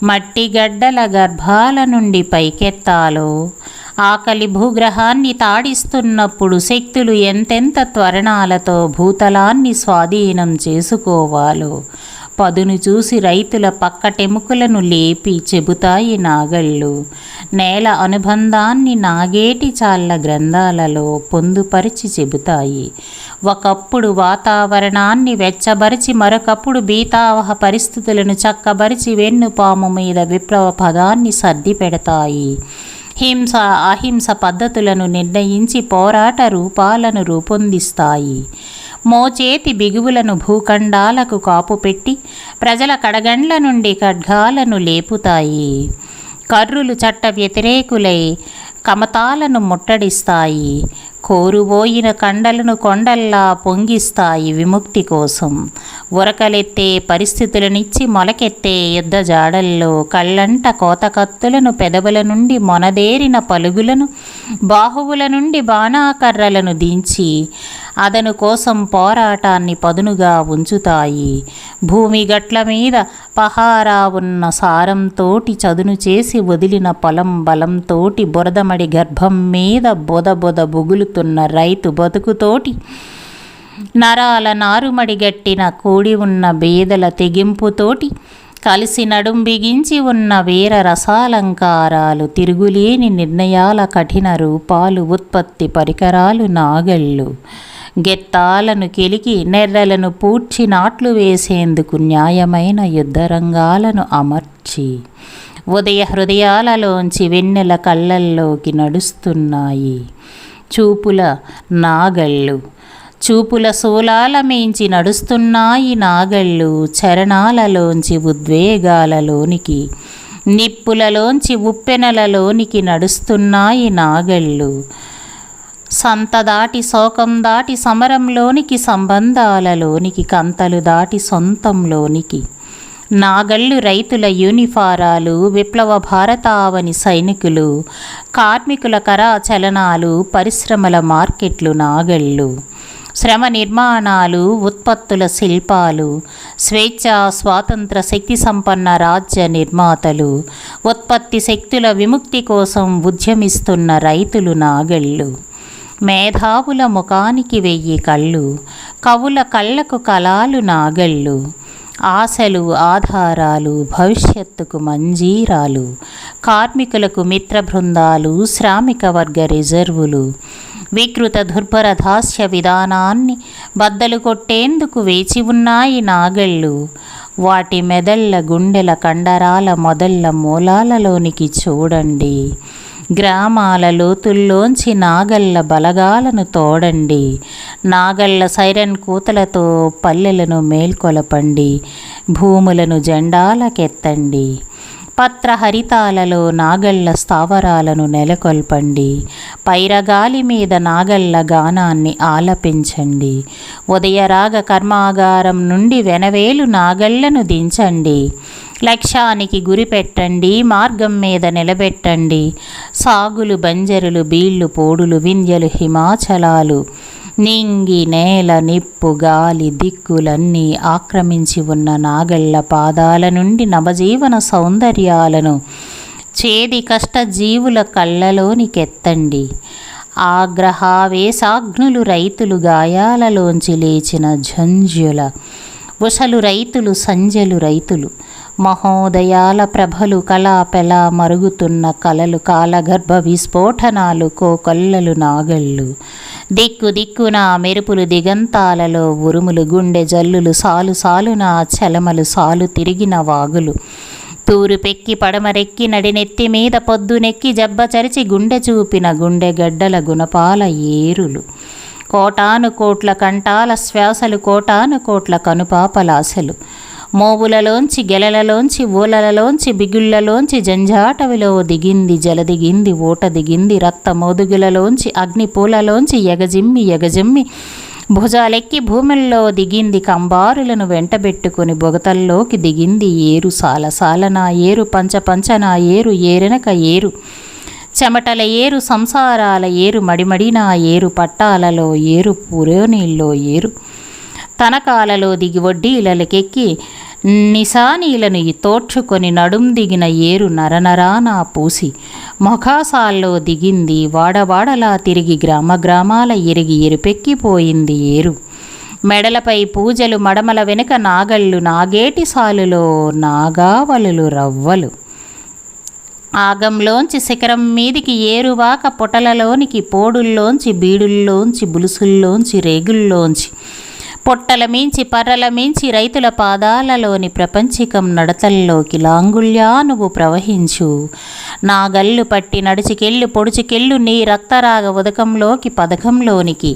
[SPEAKER 1] మట్టిగడ్డల గర్భాల నుండి పైకెత్తాలో, ఆకలి భూగ్రహాన్ని తాడిస్తున్నప్పుడు శక్తులు ఎంతెంత త్వరణాలతో భూతలాన్ని స్వాధీనం చేసుకోవాలో పదును చూసి రైతుల పక్కటెముకలను లేపి చెబుతాయి నాగళ్ళు. నేల అనుబంధాన్ని నాగేటి చాళ్ల గ్రంథాలలో పొందుపరిచి చెబుతాయి. ఒకప్పుడు వాతావరణాన్ని వెచ్చబరిచి మరొకప్పుడు బీతావహ పరిస్థితులను చక్కబరిచి వెన్నుపాము మీద విప్లవ పదాన్ని సర్ది పెడతాయి. హింస అహింస పద్ధతులను నిర్ణయించి పోరాట రూపాలను రూపొందిస్తాయి. మోచేతి బిగువులను భూఖండాలకు కాపుపెట్టి ప్రజల కడగండ్ల నుండి ఖడ్గాలను లేపుతాయి. కర్రులు చట్ట వ్యతిరేకులై కమతాలను ముట్టడిస్తాయి. కోరుబోయిన కండలను కొండల్లా పొంగిస్తాయి విముక్తి కోసం. ఉరకలెత్తే పరిస్థితులనిచ్చి మొలకెత్తే యుద్ధ జాడల్లో కళ్ళంట కోతకత్తులను, పెదవుల నుండి మొనదేరిన పలుగులను, బాహువుల నుండి బాణాకర్రలను దించి అదను కోసం పోరాటాన్ని పదునుగా ఉంచుతాయి. భూమి గట్ల మీద పహారా ఉన్న సారంతోటి చదును చేసి వదిలిన పొలం బలంతోటి బురదమడి గర్భం మీద బొద బుగులుతున్న రైతు బతుకుతోటి నరాల నారుమడి గట్టిన కూడి ఉన్న బేదల తెగింపుతోటి కలిసి నడుం బిగించి ఉన్న వీర రసాలంకారాలు, తిరుగులేని నిర్ణయాల కఠిన రూపాలు, ఉత్పత్తి పరికరాలు నాగళ్ళు. గెత్తాలను కెలికి నెర్రలను పూడ్చి నాట్లు వేసేందుకు న్యాయమైన యుద్ధరంగాలను అమర్చి ఉదయ హృదయాలలోంచి వెన్నెల కళ్ళల్లోకి నడుస్తున్నాయి చూపుల నాగళ్ళు. చూపుల సోలాల మించి నడుస్తున్నాయి నాగళ్ళు. చరణాలలోంచి ఉద్వేగాలలోనికి, నిప్పులలోంచి ఉప్పెనలలోనికి నడుస్తున్నాయి నాగళ్ళు. సంత దాటి శోకం దాటి సమరంలోనికి, సంబంధాలలోనికి, కంతలు దాటి సొంతంలోనికి నాగళ్ళు. రైతుల యూనిఫారాలు, విప్లవ భారతావని సైనికులు, కార్మికుల కరాచలనాలు, పరిశ్రమల మార్కెట్లు నాగళ్ళు. శ్రమ నిర్మాణాలు, ఉత్పత్తుల శిల్పాలు, స్వేచ్ఛ స్వాతంత్ర శక్తి సంపన్న రాజ్య నిర్మాతలు, ఉత్పత్తి శక్తుల విముక్తి కోసం ఉద్యమిస్తున్న రైతులు నాగళ్ళు. మేధావుల ముఖానికి 1000 కళ్ళు, కవుల కళ్ళకు కళాలు నాగళ్ళు. ఆశలు ఆధారాలు, భవిష్యత్తుకు మంజీరాలు, కార్మికులకు మిత్ర బృందాలు, శ్రామిక వర్గ రిజర్వులు, వికృత దుర్భర దాస్య విధానాన్ని బద్దలు కొట్టేందుకు వేచి ఉన్నాయి నాగళ్ళు. వాటి మెదళ్ళ, గుండెల, కండరాల మొదళ్ళ మూలాలలోనికి చూడండి. గ్రామాల లోతుల్లోంచి నాగళ్ళ బలగాలను తోడండి. నాగళ్ళ సైరన్ కూతలతో పల్లెలను మేల్కొలపండి. భూములను జెండాలకెత్తండి. పత్రహరితాలలో నాగళ్ళ స్థావరాలను నెలకొల్పండి. పైరగాలి మీద నాగళ్ళ గానాన్ని ఆలపించండి. ఉదయరాగ కర్మాగారం నుండి వెనవేలు నాగళ్లను దించండి. లక్ష్యానికి గురి పెట్టండి, మార్గం మీద నిలబెట్టండి. సాగులు బంజరులు, బీళ్లు పోడులు, వింధ్యలు హిమాచలాలు, నింగి నేల నిప్పు గాలి దిక్కులన్నీ ఆక్రమించి ఉన్న నాగళ్ళ పాదాల నుండి నవజీవన సౌందర్యాలను చేది కష్టజీవుల కళ్ళలోనికెత్తండి. ఆగ్రహావేశాగ్నులు రైతులు గాయాలలోంచి లేచిన ఝంఝుల ఉషలు రైతులు, సంజలు రైతులు, మహోదయాల ప్రభలు కళాపెలా మరుగుతున్న కలలు, కాలగర్భ విస్ఫోటనాలు, కోకొల్లలు నాగళ్ళు, దిక్కు దిక్కున మెరుపులు, దిగంతాలలో ఉరుములు, గుండె జల్లులు, సాలు సాలున చలమలు, సాలు తిరిగిన వాగులు, తూరు పెక్కి పడమరెక్కి నడినెత్తి మీద పొద్దునెక్కి జబ్బచరిచి గుండె చూపిన గుండె గడ్డల గుణపాల ఏరులు, కోటాను కోట్ల కంటాల శ్వాసలు, కోటాను కోట్ల కనుపాపలాసలు, మోవులలోంచి గెలలలోంచి ఊలలలోంచి బిగుళ్లలోంచి జంజాటవిలో దిగింది జలదిగింది ఊట దిగింది, రక్త మోదుగులలోంచి అగ్నిపూలలోంచి ఎగజిమ్మి భుజాలెక్కి భూముల్లో దిగింది, కంబారులను వెంటబెట్టుకుని బొగతల్లోకి దిగింది ఏరు, సాలసాలన ఏరు, పంచపంచన ఏరు, ఏరెనక ఏరు, చెమటల ఏరు, సంసారాల ఏరు, మడిమడిన ఏరు, పట్టాలలో ఏరు, పురోనీల్లో ఏరు, తనకాలలో దిగి వడ్డీలకెక్కి నిశానీలను తోడ్చుకొని నడుం దిగిన ఏరు, నరనరానా పూసి మొఖాసాల్లో దిగింది, వాడవాడలా తిరిగి గ్రామాల ఎరిగి ఎరుపెక్కిపోయింది ఏరు, మెడలపై పూజలు, మడమల వెనుక నాగళ్ళు, నాగేటి సాలులో నాగావలులు రవ్వలు, ఆగంలోంచి శిఖరం మీదికి ఏరువాక పొటలలోనికి, పోడుల్లోంచి బీడుల్లోంచి, బులుసుల్లోంచి, రేగుల్లోంచి, పొట్టల మించి పర్రల మించి రైతుల పాదాలలోని ప్రపంచికం నడతల్లోకి లాంగుళ్యా నువ్వు ప్రవహించు. నాగళ్ళు పట్టి నడిచికెళ్ళు, పొడుచుకెళ్ళు నీ రక్తరాగ ఉదకంలోకి, పథకంలోనికి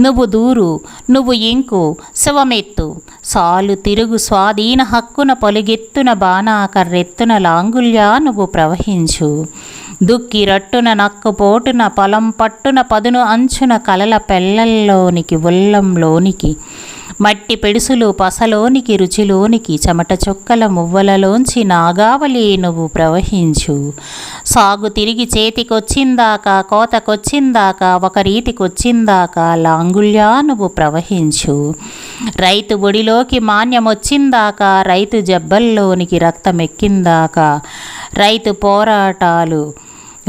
[SPEAKER 1] నువ్వు దూరు, నువ్వు ఇంకు శివమెత్తు, సాలు తిరుగు స్వాధీన హక్కున పొలిగెత్తున బాణాకర్రెత్తున లాంగుళ్యా నువ్వు ప్రవహించు. దుక్కి రట్టున నక్కుపోటున పొలం పట్టున పదును అంచున కలల పెళ్ళల్లోనికి, ఉల్లంలోనికి, మట్టి పెడుసులు పసలోనికి, రుచిలోనికి, చెమట చొక్కల మువ్వలలోంచి నాగావళి నువ్వు ప్రవహించు. సాగు తిరిగి చేతికొచ్చిందాకా, కోతకొచ్చిందాకా, ఒక రీతికొచ్చిందాకా లాంగుళ్యా నువ్వు ప్రవహించు. రైతు ఒడిలోకి మాన్యమొచ్చిందాకా, రైతు జబ్బల్లోనికి రక్తమెక్కిందాకా, రైతు పోరాటాలు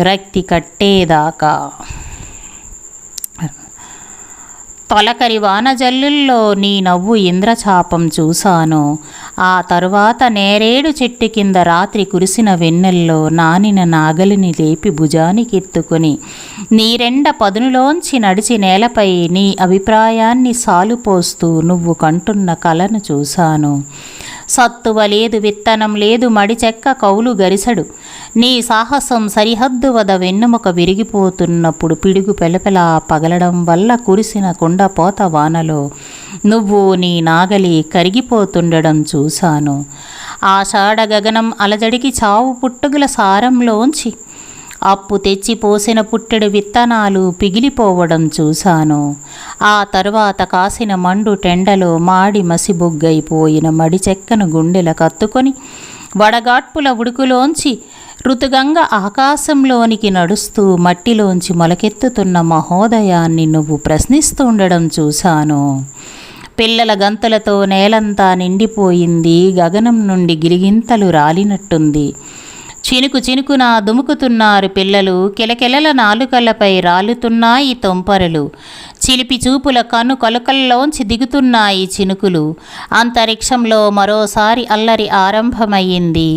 [SPEAKER 1] రక్తి కట్టేదాకా. తొలకరి వానజల్లుల్లో నీ నవ్వు ఇంద్రచాపం చూశాను. ఆ తరువాత నేరేడు చెట్టు కింద రాత్రి కురిసిన వెన్నెల్లో నానిన నాగలిని లేపి భుజానికెత్తుకొని నీరెండ పదునులోంచి నడిచి నేలపై నీ అభిప్రాయాన్ని సాలుపోస్తూ నువ్వు కంటున్న కలను చూశాను. సత్తువ లేదు, విత్తనం లేదు, మడిచెక్క కౌలు గరిసడు. నీ సాహసం సరిహద్దు వద వెన్నెముక విరిగిపోతున్నప్పుడు పిడుగు పెలపెలా పగలడం వల్ల కురిసిన కుండపోత వానలో నువ్వు నీ నాగలి కరిగిపోతుండడం చూశాను. ఆషాఢ గగనం అలజడికి చావు పుట్టుగుల సారంలోంచి అప్పు తెచ్చి పోసిన పుట్టెడు విత్తనాలు పిగిలిపోవడం చూశాను. ఆ తరువాత కాసిన మండు టెండలో మాడి మసిబొగ్గైపోయిన మడిచెక్కను గుండెల కత్తుకొని వడగాట్పుల ఉడుకులోంచి ఋతుగంగ ఆకాశంలోనికి నడుస్తూ మట్టిలోంచి మొలకెత్తుతున్న మహోదయాన్ని నువ్వు ప్రశ్నిస్తుండడం చూశాను. పిల్లల గంతులతో నేలంతా నిండిపోయింది. గగనం నుండి గిలిగింతలు రాలినట్టుంది. చినుకు చినుకున దుముకుతున్నారు పిల్లలు. కిలకిలల నాలుకలపై రాలుతున్నాయి తొంపరలు. చిలిపి చూపుల కను కొలకల్లోంచి దిగుతున్నాయి చినుకులు. అంతరిక్షంలో మరోసారి అల్లరి ఆరంభమయ్యింది.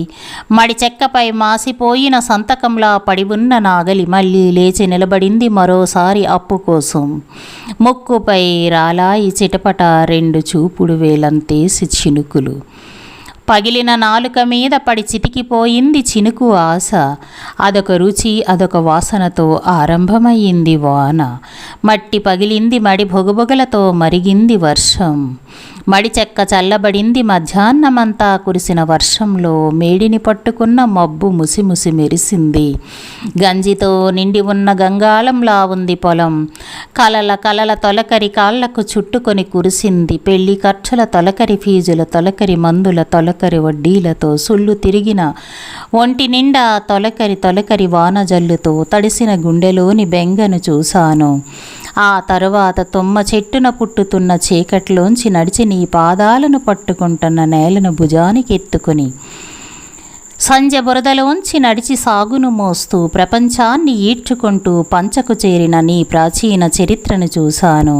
[SPEAKER 1] మడి చెక్కపై మాసిపోయిన సంతకంలా పడి ఉన్న నాగలి మళ్ళీ లేచి నిలబడింది మరోసారి అప్పు కోసం. ముక్కుపై రాలాయి చిటపట రెండు చూపుడు వేలంతేసి చినుకులు. పగిలిన నాలుక మీద పడి చితికిపోయింది చినుకు ఆశ. అదొక రుచి, అదొక వాసనతో ఆరంభమయ్యింది వాన. మట్టి పగిలింది, మడి బొగబొగలతో మరిగింది వర్షం. మడిచెక్క చల్లబడింది. మధ్యాహ్నమంతా కురిసిన వర్షంలో మేడిని పట్టుకున్న మబ్బు ముసిముసి మెరిసింది. గంజితో నిండి ఉన్న గంగాళంలా ఉంది పొలం. కలల కలల తొలకరి కాళ్లకు చుట్టుకొని కురిసింది. పెళ్లి ఖర్చుల తొలకరి, ఫీజుల తొలకరి, మందుల తొలకరి, వడ్డీలతో సుళ్ళు తిరిగిన ఒంటి నిండా తొలకరి తొలకరి వానజల్లుతో తడిసిన గుండెలోని బెంగను చూశాను. ఆ తరువాత తుమ్మ చెట్టున పుట్టుతున్న చీకట్లోంచి నడిచి నీ పాదాలను పట్టుకుంటున్న నేలను భుజానికి ఎత్తుకుని సంజ బురదలోంచి నడిచి సాగును మోస్తూ ప్రపంచాన్ని ఈడ్చుకుంటూ పంచకు చేరిన నీ ప్రాచీన చరిత్రను చూశాను.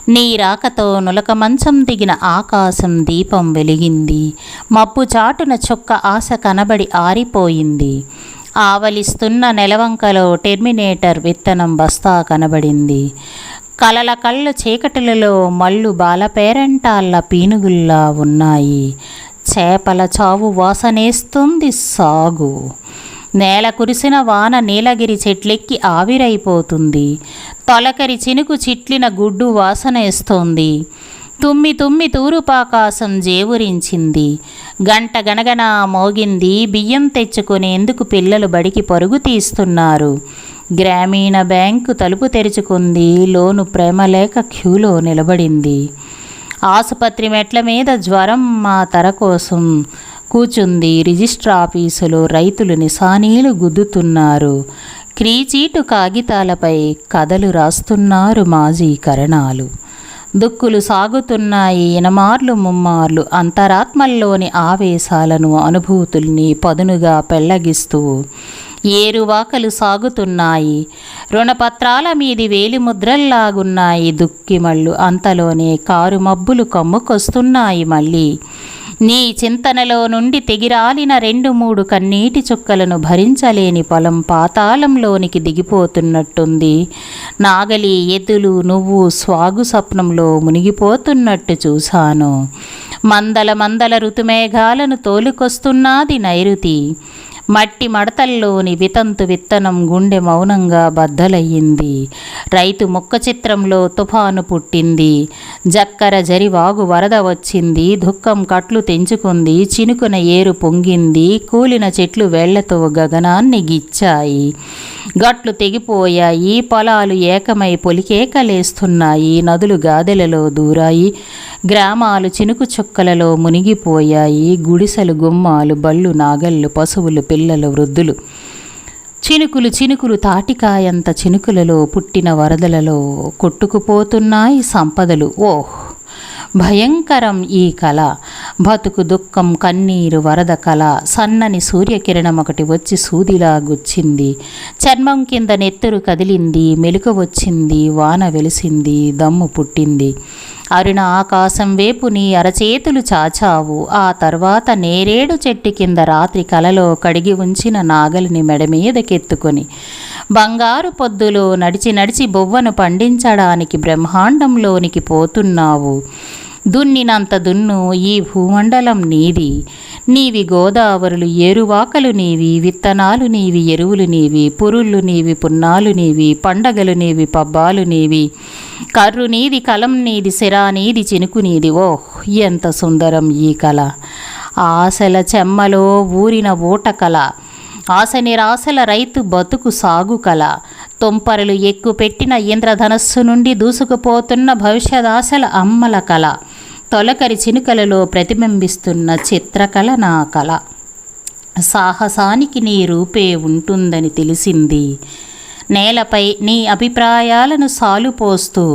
[SPEAKER 1] నీ రాకతో నులక మంచం దిగిన ఆకాశం దీపం వెలిగింది. మబ్బు చాటున చొక్క ఆశ కనబడి ఆరిపోయింది. ఆవలిస్తున్న నెలవంకలో టెర్మినేటర్ విత్తనం బస్తా కనబడింది. కలల కళ్ళు చీకటిలలో మళ్ళు బాలపేరంటాళ్ళ పీనుగుల్లా ఉన్నాయి. చేపల చావు వాసనేస్తుంది సాగు. నేల కురిసిన వాన నీలగిరి చెట్లెక్కి ఆవిరైపోతుంది. తొలకరి చినుకు చిట్లిన గుడ్డు వాసనేస్తోంది. తుమ్మి తుమ్మి తూరుపాకాశం జేవురించింది. గంట గణగణ మోగింది. బియ్యం తెచ్చుకునేందుకు పిల్లలు బడికి పరుగు తీస్తున్నారు. గ్రామీణ బ్యాంకు తలుపు తెరుచుకుంది. లోను ప్రేమలేక క్యూలో నిలబడింది. ఆసుపత్రి మెట్ల మీద జ్వరం మా తర కోసం కూచుంది. రిజిస్టర్ ఆఫీసులో రైతులు నిశానీలు గుద్దుతున్నారు. క్రీచీటు కాగితాలపై కథలు రాస్తున్నారు మాజీ కరణాలు. దుక్కులు సాగుతున్నాయి ఇనమార్లు ముమ్మార్లు. అంతరాత్మల్లోని ఆవేశాలను అనుభూతుల్ని పదునుగా పెళ్లగిస్తూ ఏరువాకలు సాగుతున్నాయి. రుణపత్రాల మీది వేలిముద్రల్లాగున్నాయి దుక్కిమళ్ళు. అంతలోనే కారు మబ్బులు కమ్ముకొస్తున్నాయి మళ్ళీ. నీ చింతనలో నుండి తెగిరాలిన 2-3 కన్నీటి చుక్కలను భరించలేని పొలం పాతాళంలోనికి దిగిపోతున్నట్టుంది. నాగలి, ఎద్దులు, నువ్వు స్వాగు స్వప్నంలో మునిగిపోతున్నట్టు చూశాను. మందల మందల ఋతుమేఘాలను తోలుకొస్తున్నది నైరుతి. మట్టి మడతల్లోని వితంతు విత్తనం గుండె మౌనంగా బద్దలయ్యింది. రైతు ముక్క చిత్రంలో తుఫాను పుట్టింది. జక్కర జరివాగు వరద వచ్చింది. దుఃఖం కట్లు తెంచుకుంది. చినుకున ఏరు పొంగింది. కూలిన చెట్లు వేళ్లతో గగనాన్ని గిచ్చాయి. గట్లు తెగిపోయాయి. పొలాలు ఏకమై పొలికేకలేస్తున్నాయి. నదులు గాదెలలో దూరాయి. గ్రామాలు చినుకు చుక్కలలో మునిగిపోయాయి. గుడిసెలు, గుమ్మాలు, బళ్ళు, నాగళ్ళు, పశువులు, పిల్లలు, వృద్ధులు. చినుకులు చినుకులు తాటికాయంత చినుకులలో పుట్టిన వరదలలో కొట్టుకుపోతున్నాయి సంపదలు. ఓహ్, భయంకరం ఈ కళ. బతుకు, దుఃఖం, కన్నీరు, వరద కళ. సన్నని సూర్యకిరణం ఒకటి వచ్చి సూదిలా గుచ్చింది. చర్మం కింద నెత్తురు కదిలింది. మెలుక వచ్చింది. వాన వెలిసింది. దమ్ము పుట్టింది. అరుణ ఆకాశం వేపు నీ అరచేతులు చాచావు. ఆ తర్వాత నేరేడు చెట్టు కింద రాత్రి కలలో కడిగి ఉంచిన నాగలిని మెడ మీదకెత్తుకొని బంగారు పొద్దులో నడిచి నడిచి బొవ్వను పండించడానికి బ్రహ్మాండంలోనికి పోతున్నావు. దున్నినంత దున్ను ఈ భూమండలం నీది. నీవి గోదావరులు, ఏరువాకలు నీవి, విత్తనాలు నీవి, ఎరువులు నీవి, పురుళ్ళు నీవి, పున్నాలు నీవి, పండగలు నీవి, పబ్బాలు నీవి. కర్రు నీది, కలం నీది, సిరా నీది, చినుకు నీది. ఓహ్, ఎంత సుందరం ఈ కళ. ఆశల చెమ్మలో ఊరిన ఊట కళ. ఆశ నిరాశల రైతు బతుకు సాగు కళ. తుంపరలు ఎక్కుపెట్టిన ఇంద్రధనస్సు నుండి దూసుకుపోతున్న భవిష్యదాశల అమ్మల కళ. తొలకరి చినుకలలో ప్రతిబింబిస్తున్న చిత్రకళ నా కళ. సాహసానికి నీ రూపే ఉంటుందని తెలిసింది. నేలపై నీ అభిప్రాయాలను సాలుపోస్తూ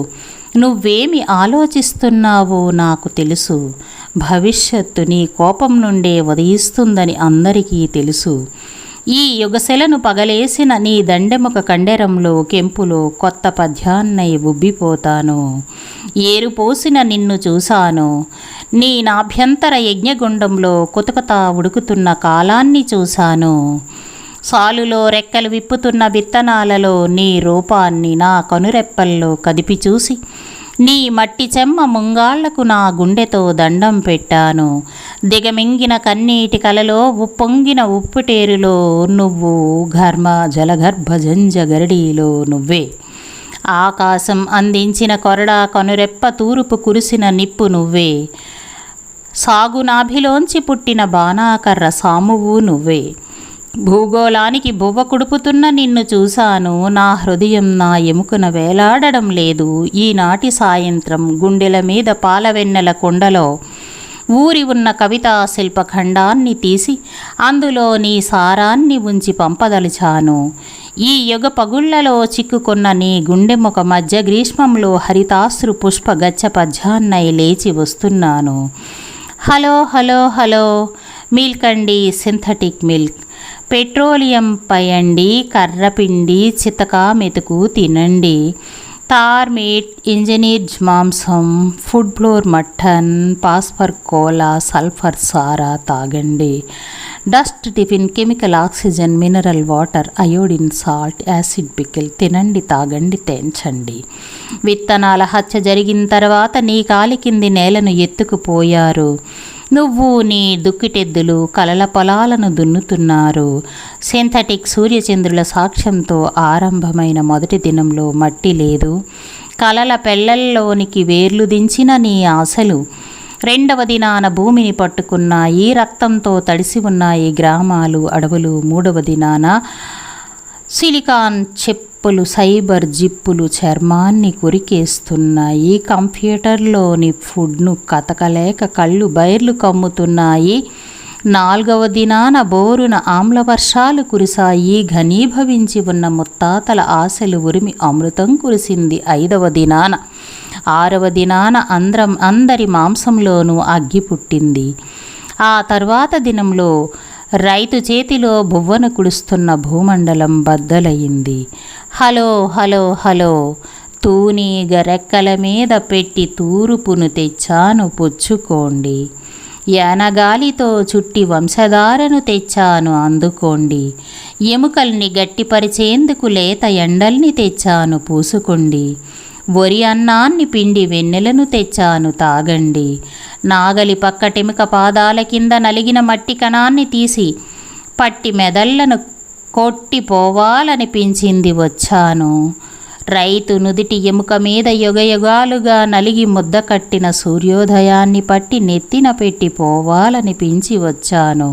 [SPEAKER 1] నువ్వేమి ఆలోచిస్తున్నావో నాకు తెలుసు. భవిష్యత్తు నీ కోపం నుండే ఉదయిస్తుందని అందరికీ తెలుసు. ఈ యుగశెలను పగలేసిన నీ దండెముక కండెరంలో కెంపులో కొత్త పద్యాన్నై ఉబ్బిపోతాను. ఏరుపోసిన నిన్ను చూశాను. నీ నాభ్యంతర యజ్ఞగుండంలో కుతకుతా ఉడుకుతున్న కాలాన్ని చూశాను. సాలులో రెక్కలు విప్పుతున్న విత్తనాలలో నీ రూపాన్ని నా కనురెప్పల్లో కదిపి చూసి నీ మట్టి చెమ్మ ముంగాళ్లకు నా గుండెతో దండం పెట్టాను. దిగమింగిన కన్నీటి కలలో ఉప్పొంగిన ఉప్పుటేరులో నువ్వు, ఘర్మ జలగర్భ జంజ గరడీలో నువ్వే. ఆకాశం అందించిన కొరడా కనురెప్ప తూర్పు కురిసిన నిప్పు నువ్వే, సాగునాభిలోంచి పుట్టిన బాణాకర్ర సామువు నువ్వే. భూగోళానికి బువ్వ కుడుపుతున్న నిన్ను చూశాను, నా హృదయం నా ఎముకన వేలాడడం లేదు. ఈనాటి సాయంత్రం గుండెల మీద పాలవెన్నెల కొండలో ఊరి ఉన్న కవితా శిల్పఖండాన్ని తీసి అందులో నీ సారాన్ని ఉంచి పంపదలిచాను. ఈ యుగ పగుళ్లలో చిక్కుకున్న నీ గుండెముక మధ్య గ్రీష్మంలో హరితాశ్రు పుష్ప గచ్చ పద్యాన్నై లేచి వస్తున్నాను. హలో హలో హలో, మిల్క్ అండి, సింథటిక్ మిల్క్, పెట్రోలియం పయండి, కర్రపిండి, చితక మెతుకు తినండి, తార్ మీట్, ఇంజనీర్డ్ మాంసం, food flour mutton, phosphor cola, sulphur సారా తాగండి, dust tiffin, chemical oxygen, mineral water, iodine salt, acid pickle తినండి, తాగండి, తేంచండి. విత్తనాల హత్య జరిగిన తర్వాత నీ కాలి కింది నేలను ఎత్తుకుపోయారు. నువ్వు నీ దుక్కిటెద్దులు కలల పొలాలను దున్నుతున్నారు. సింథటిక్ సూర్యచంద్రుల సాక్ష్యంతో ఆరంభమైన మొదటి దినంలో మట్టి లేదు. కలల పెళ్లల్లోనికి వేర్లు దించిన నీ ఆశలు రెండవ దినాన భూమిని పట్టుకున్నాయి. రక్తంతో తడిసి ఉన్నాయి గ్రామాలు, అడవులు. మూడవ దినాన సిలికాన్ చెప్పులు, సైబర్ జిప్పులు చర్మాన్ని కొరికేస్తున్నాయి. కంప్యూటర్లోని ఫుడ్ను కతకలేక కళ్ళు బైర్లు కమ్ముతున్నాయి. నాలుగవ దినాన బోరున ఆమ్ల వర్షాలు కురిశాయి. ఘనీభవించి ఉన్న ముత్తాతల ఆశలు ఉరిమి అమృతం కురిసింది. ఐదవ దినాన, ఆరవ దినాన అందరి మాంసంలోనూ అగ్గి పుట్టింది. ఆ తర్వాత దినంలో రైతు చేతిలో బువ్వను కుడుస్తున్న భూమండలం బద్దలయ్యింది. హలో హలో హలో, తూనీగ రెక్కల మీద పెట్టి తూర్పును తెచ్చాను పుచ్చుకోండి, యానగాలితో చుట్టి వంశధారను తెచ్చాను అందుకోండి, ఎముకల్ని గట్టిపరిచేందుకు లేత ఎండల్ని తెచ్చాను పూసుకోండి, వరి అన్నాన్ని పిండి వెన్నెలను తెచ్చాను తాగండి, నాగలి పక్కటెముక పాదాల కింద నలిగిన మట్టి కణాన్ని తీసి పట్టి మెదళ్లను కొట్టిపోవాలనిపించింది వచ్చాను, రైతు నుదిటి ఎముక మీద యుగయుగాలుగా నలిగి ముద్ద కట్టిన సూర్యోదయాన్ని పట్టి నెత్తిన పెట్టి పోవాలనిపించి వచ్చాను.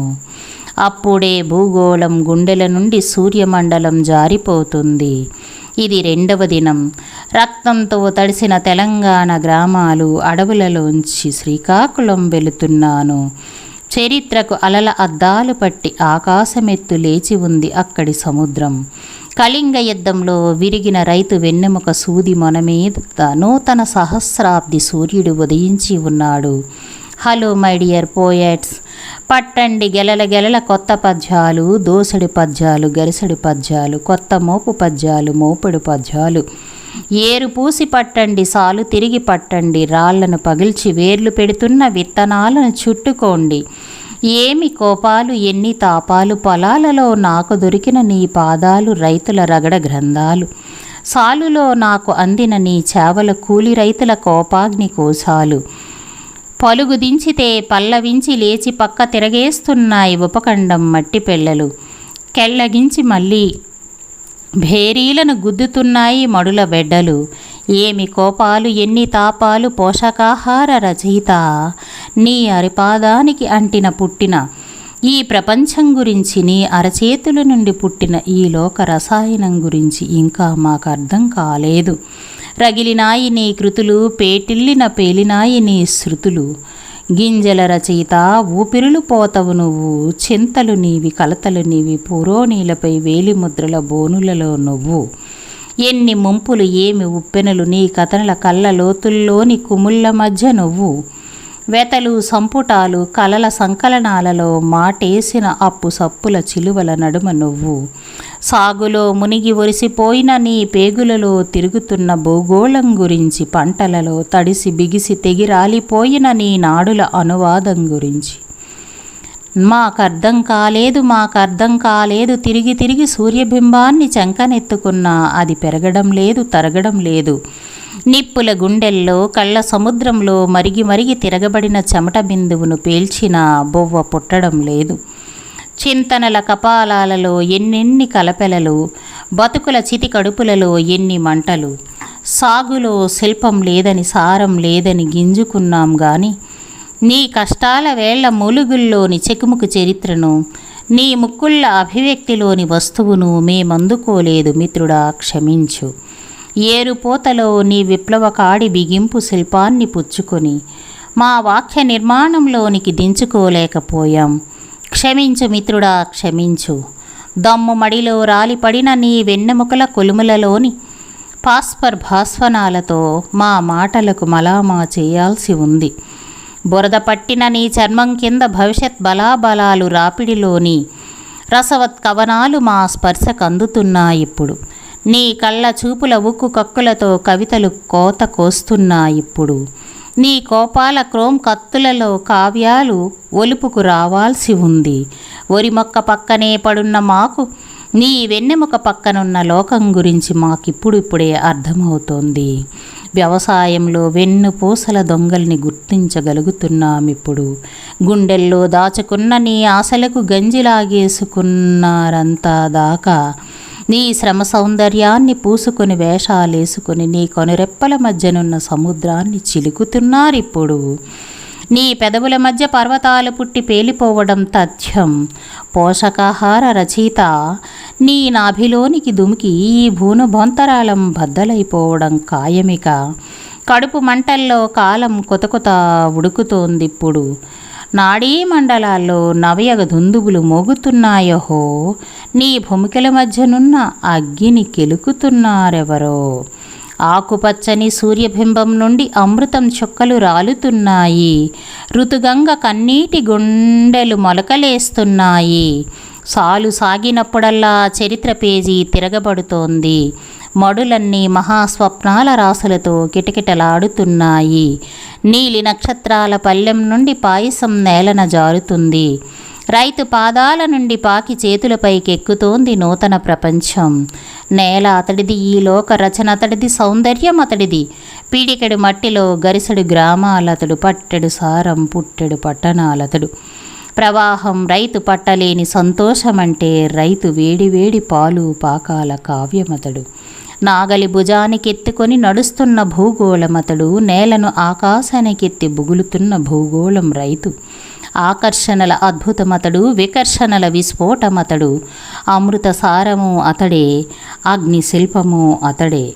[SPEAKER 1] అప్పుడే భూగోళం గుండెల నుండి సూర్యమండలం జారిపోతుంది. ఇది రెండవ దినం. రక్తంతో తడిసిన తెలంగాణ గ్రామాలు, అడవులలోంచి శ్రీకాకుళం వెళుతున్నాను. చరిత్రకు అలల అద్దాలు పట్టి ఆకాశమెత్తు లేచి ఉంది అక్కడి సముద్రం. కళింగ యుద్ధంలో విరిగిన రైతు వెన్నెముక సూది మొన మీద నూతన సహస్రాబ్ది సూర్యుడు ఉదయించి ఉన్నాడు. హలో మై డియర్ పోయట్స్, పట్టండి గెలల గెలల కొత్త పద్యాలు, దోసడి పద్యాలు, గరిసడి పద్యాలు, కొత్త మోపు పద్యాలు, మోపుడు పద్యాలు. ఏరు పూసి పట్టండి, సాలు తిరిగి పట్టండి, రాళ్లను పగిల్చి వేర్లు పెడుతున్న విత్తనాలను చుట్టుకోండి. ఏమి కోపాలు, ఎన్ని తాపాలు, పొలాలలో నాకు దొరికిన నీ పాదాలు, రైతుల రగడ గ్రంథాలు. సాలులో నాకు అందిన నీ చేవల కూలి రైతుల కోపాగ్ని కోశాలు. పలుగు దించితే పల్లవించి లేచి పక్క తిరగేస్తున్నాయి ఉపఖండం మట్టి పెళ్ళలు. కెళ్ళగించి మళ్ళీ భేరీలను గుద్దుతున్నాయి మడుల బెడ్డలు. ఏమి కోపాలు, ఎన్ని తాపాలు, పోషకాహార రచయిత నీ అరిపాదానికి అంటిన పుట్టిన ఈ ప్రపంచం గురించి, నీ అరచేతుల నుండి పుట్టిన ఈ లోక రసాయనం గురించి ఇంకా మాకు అర్థం కాలేదు. రగిలినాయి నీ కృతులు, పేలినాయి నీ శృతులు. గింజల రచయిత, ఊపిరులు పోతవు నువ్వు, చింతలు నీవి, కలతలు నీవి, పురోనీలపై వేలిముద్రల బోనులలో నువ్వు. ఎన్ని ముంపులు, ఏమి ఉప్పెనలు, నీ కథనల కళ్ళ లోతుల్లోని కుముళ్ళ మధ్య నువ్వు. వెతలు, సంపుటాలు, కలల సంకలనాలలో మాటేసిన అప్పు సప్పుల చిలువల నడుమ నువ్వు. సాగులో మునిగి ఒరిసిపోయిన నీ పేగులలో తిరుగుతున్న భూగోళం గురించి, పంటలలో తడిసి బిగిసి తెగిరాలిపోయిన నీ నాడుల అనువాదం గురించి. మాకర్థం కాలేదు, తిరిగి తిరిగి సూర్యబింబాన్ని చెంకనెత్తుకున్నా అది పెరగడం లేదు, తరగడం లేదు. నిప్పుల గుండెల్లో, కళ్ళ సముద్రంలో మరిగి మరిగి తిరగబడిన చెమట బిందువును పేల్చిన బొవ్వ పుట్టడం లేదు. చింతనల కపాలాలలో ఎన్నెన్ని కలపెలలు, బతుకుల చితి కడుపులలో ఎన్ని మంటలు. సాగులో శిల్పం లేదని సారం లేదని గింజుకున్నాం గాని నీ కష్టాల వేళ్ల మూలుగుల్లోని చెకుముకు చరిత్రను నీ ముక్కుళ్ళ అభివ్యక్తిలోని వస్తువును మేమందుకోలేదు మిత్రుడా, క్షమించు. ఏరుపోతలో నీ విప్లవకాడి బిగింపు శిల్పాన్ని పుచ్చుకొని మా వాక్య నిర్మాణంలోనికి దించుకోలేకపోయాం. క్షమించు మిత్రుడా, క్షమించు. దమ్ము మడిలో రాలిపడిన నీ వెన్నెముకల కొలుములలోని పాస్పర్ భాస్వనాలతో మా మాటలకు మలామా చేయాల్సి ఉంది. బురద పట్టిన నీ చర్మం కింద భవిష్యత్ బలాబలాలు రాపిడిలోని రసవత్ కవనాలు మా స్పర్శకు అందుతున్నాయిప్పుడు. నీ కళ్ళ చూపుల ఉక్కు కక్కులతో కవితలు కోత కోస్తున్నాయిప్పుడు. నీ కోపాల క్రోమ్ కత్తులలో కావ్యాలు ఒలుపుకు రావాల్సి ఉంది. ఒరి మొక్క పక్కనే పడున్న మాకు నీ వెన్నెముక పక్కనున్న లోకం గురించి మాకిప్పుడిప్పుడే అర్థమవుతోంది. వ్యవసాయంలో వెన్నుపూసల దొంగల్ని గుర్తించగలుగుతున్నామిప్పుడు. గుండెల్లో దాచుకున్న నీ ఆశలకు గంజిలాగేసుకున్నారంతా దాకా నీ శ్రమ సౌందర్యాన్ని పూసుకొని వేషాలేసుకొని నీ కొనురెప్పల మధ్యనున్న సముద్రాన్ని చిలుకుతున్నారిప్పుడు. నీ పెదవుల మధ్య పర్వతాలు పుట్టి పేలిపోవడం తథ్యం. పోషకాహార రచయిత నీ నాభిలోనికి దుమికి ఈ భూనుభొంతరాలం బద్దలైపోవడం ఖాయమిక. కడుపు మంటల్లో కాలం కొత కొత ఉడుకుతోందిప్పుడు. నాడీ మండలాల్లో నవయగ దుందుబులు మోగుతున్నాయహో. నీ భూమికల మధ్యనున్న అగ్గిని కెలుకుతున్నారెవరో. ఆకుపచ్చని సూర్యబింబం నుండి అమృతం చుక్కలు రాలుతున్నాయి. ఋతుగంగ కన్నీటి గుండెలు మొలకలేస్తున్నాయి. సాలు సాగినప్పుడల్లా చరిత్ర పేజీ తిరగబడుతోంది. మడులన్నీ మహాస్వప్నాల రాసులతో కిటకిటలాడుతున్నాయి. నీలి నక్షత్రాల పల్లెం నుండి పాయసం నేలన జారుతుంది. రైతు పాదాల నుండి పాకి చేతులపైకి ఎక్కుతోంది నూతన ప్రపంచం. నేల అతడిది, ఈ లోక రచన అతడిది, సౌందర్యం అతడిది. పీడికెడు మట్టిలో గరిసెడు గ్రామాలతడు, పట్టెడు సారం పుట్టెడు పట్టణాలతడు. ప్రవాహం రైతు పట్టలేని సంతోషమంటే రైతు వేడివేడి పాలు పాకాల కావ్యమతడు. నాగలి భుజానికెత్తుకొని నడుస్తున్న భూగోళమతడు. నేలను ఆకాశానికెత్తి బుగులుతున్న భూగోళం రైతు. ఆకర్షణల అద్భుతమతడు, వికర్షణల విస్ఫోటమతడు. అమృత సారము అతడే, అగ్ని శిల్పము అతడే.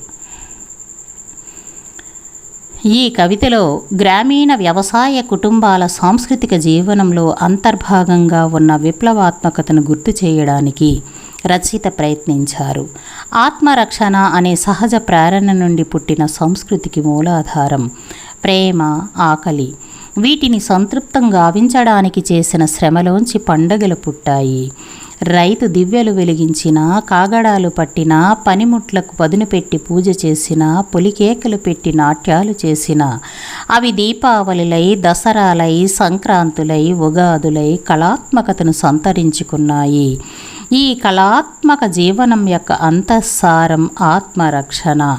[SPEAKER 1] ఈ కవితలో గ్రామీణ వ్యవసాయ కుటుంబాల సాంస్కృతిక జీవనంలో అంతర్భాగంగా ఉన్న విప్లవాత్మకతను గుర్తు చేయడానికి రచయిత ప్రయత్నించారు. ఆత్మరక్షణ అనే సహజ ప్రేరణ నుండి పుట్టిన సంస్కృతికి మూలాధారం ప్రేమ, ఆకలి. వీటిని సంతృప్తం గావించడానికి చేసిన శ్రమలోంచి పండగలు పుట్టాయి. రైతు దివ్యలు వెలిగించిన, కాగడాలు పట్టిన, పనిముట్లకు పదును పెట్టి పూజ చేసిన, పొలికేకలు పెట్టి నాట్యాలు చేసిన, అవి దీపావళిలై, దసరాలై, సంక్రాంతులై, ఉగాదులై కళాత్మకతను సంతరించుకున్నాయి. ఈ కళాత్మక జీవనం యొక్క అంతఃసారం ఆత్మరక్షణ.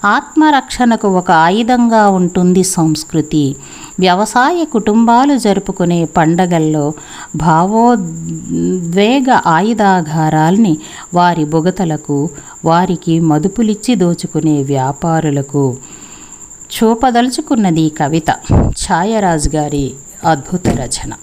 [SPEAKER 1] ఆత్మరక్షణకు ఒక ఆయుధంగా ఉంటుంది సంస్కృతి. వ్యవసాయ కుటుంబాలు జరుపుకునే పండగల్లో భావోద్వేగ ఆయుధాగారాల్ని వారి బుగతలకు, వారికి మదుపులిచ్చి దోచుకునే వ్యాపారులకు చూపదలుచుకున్నది కవిత. ఛాయరాజు గారి అద్భుత రచన.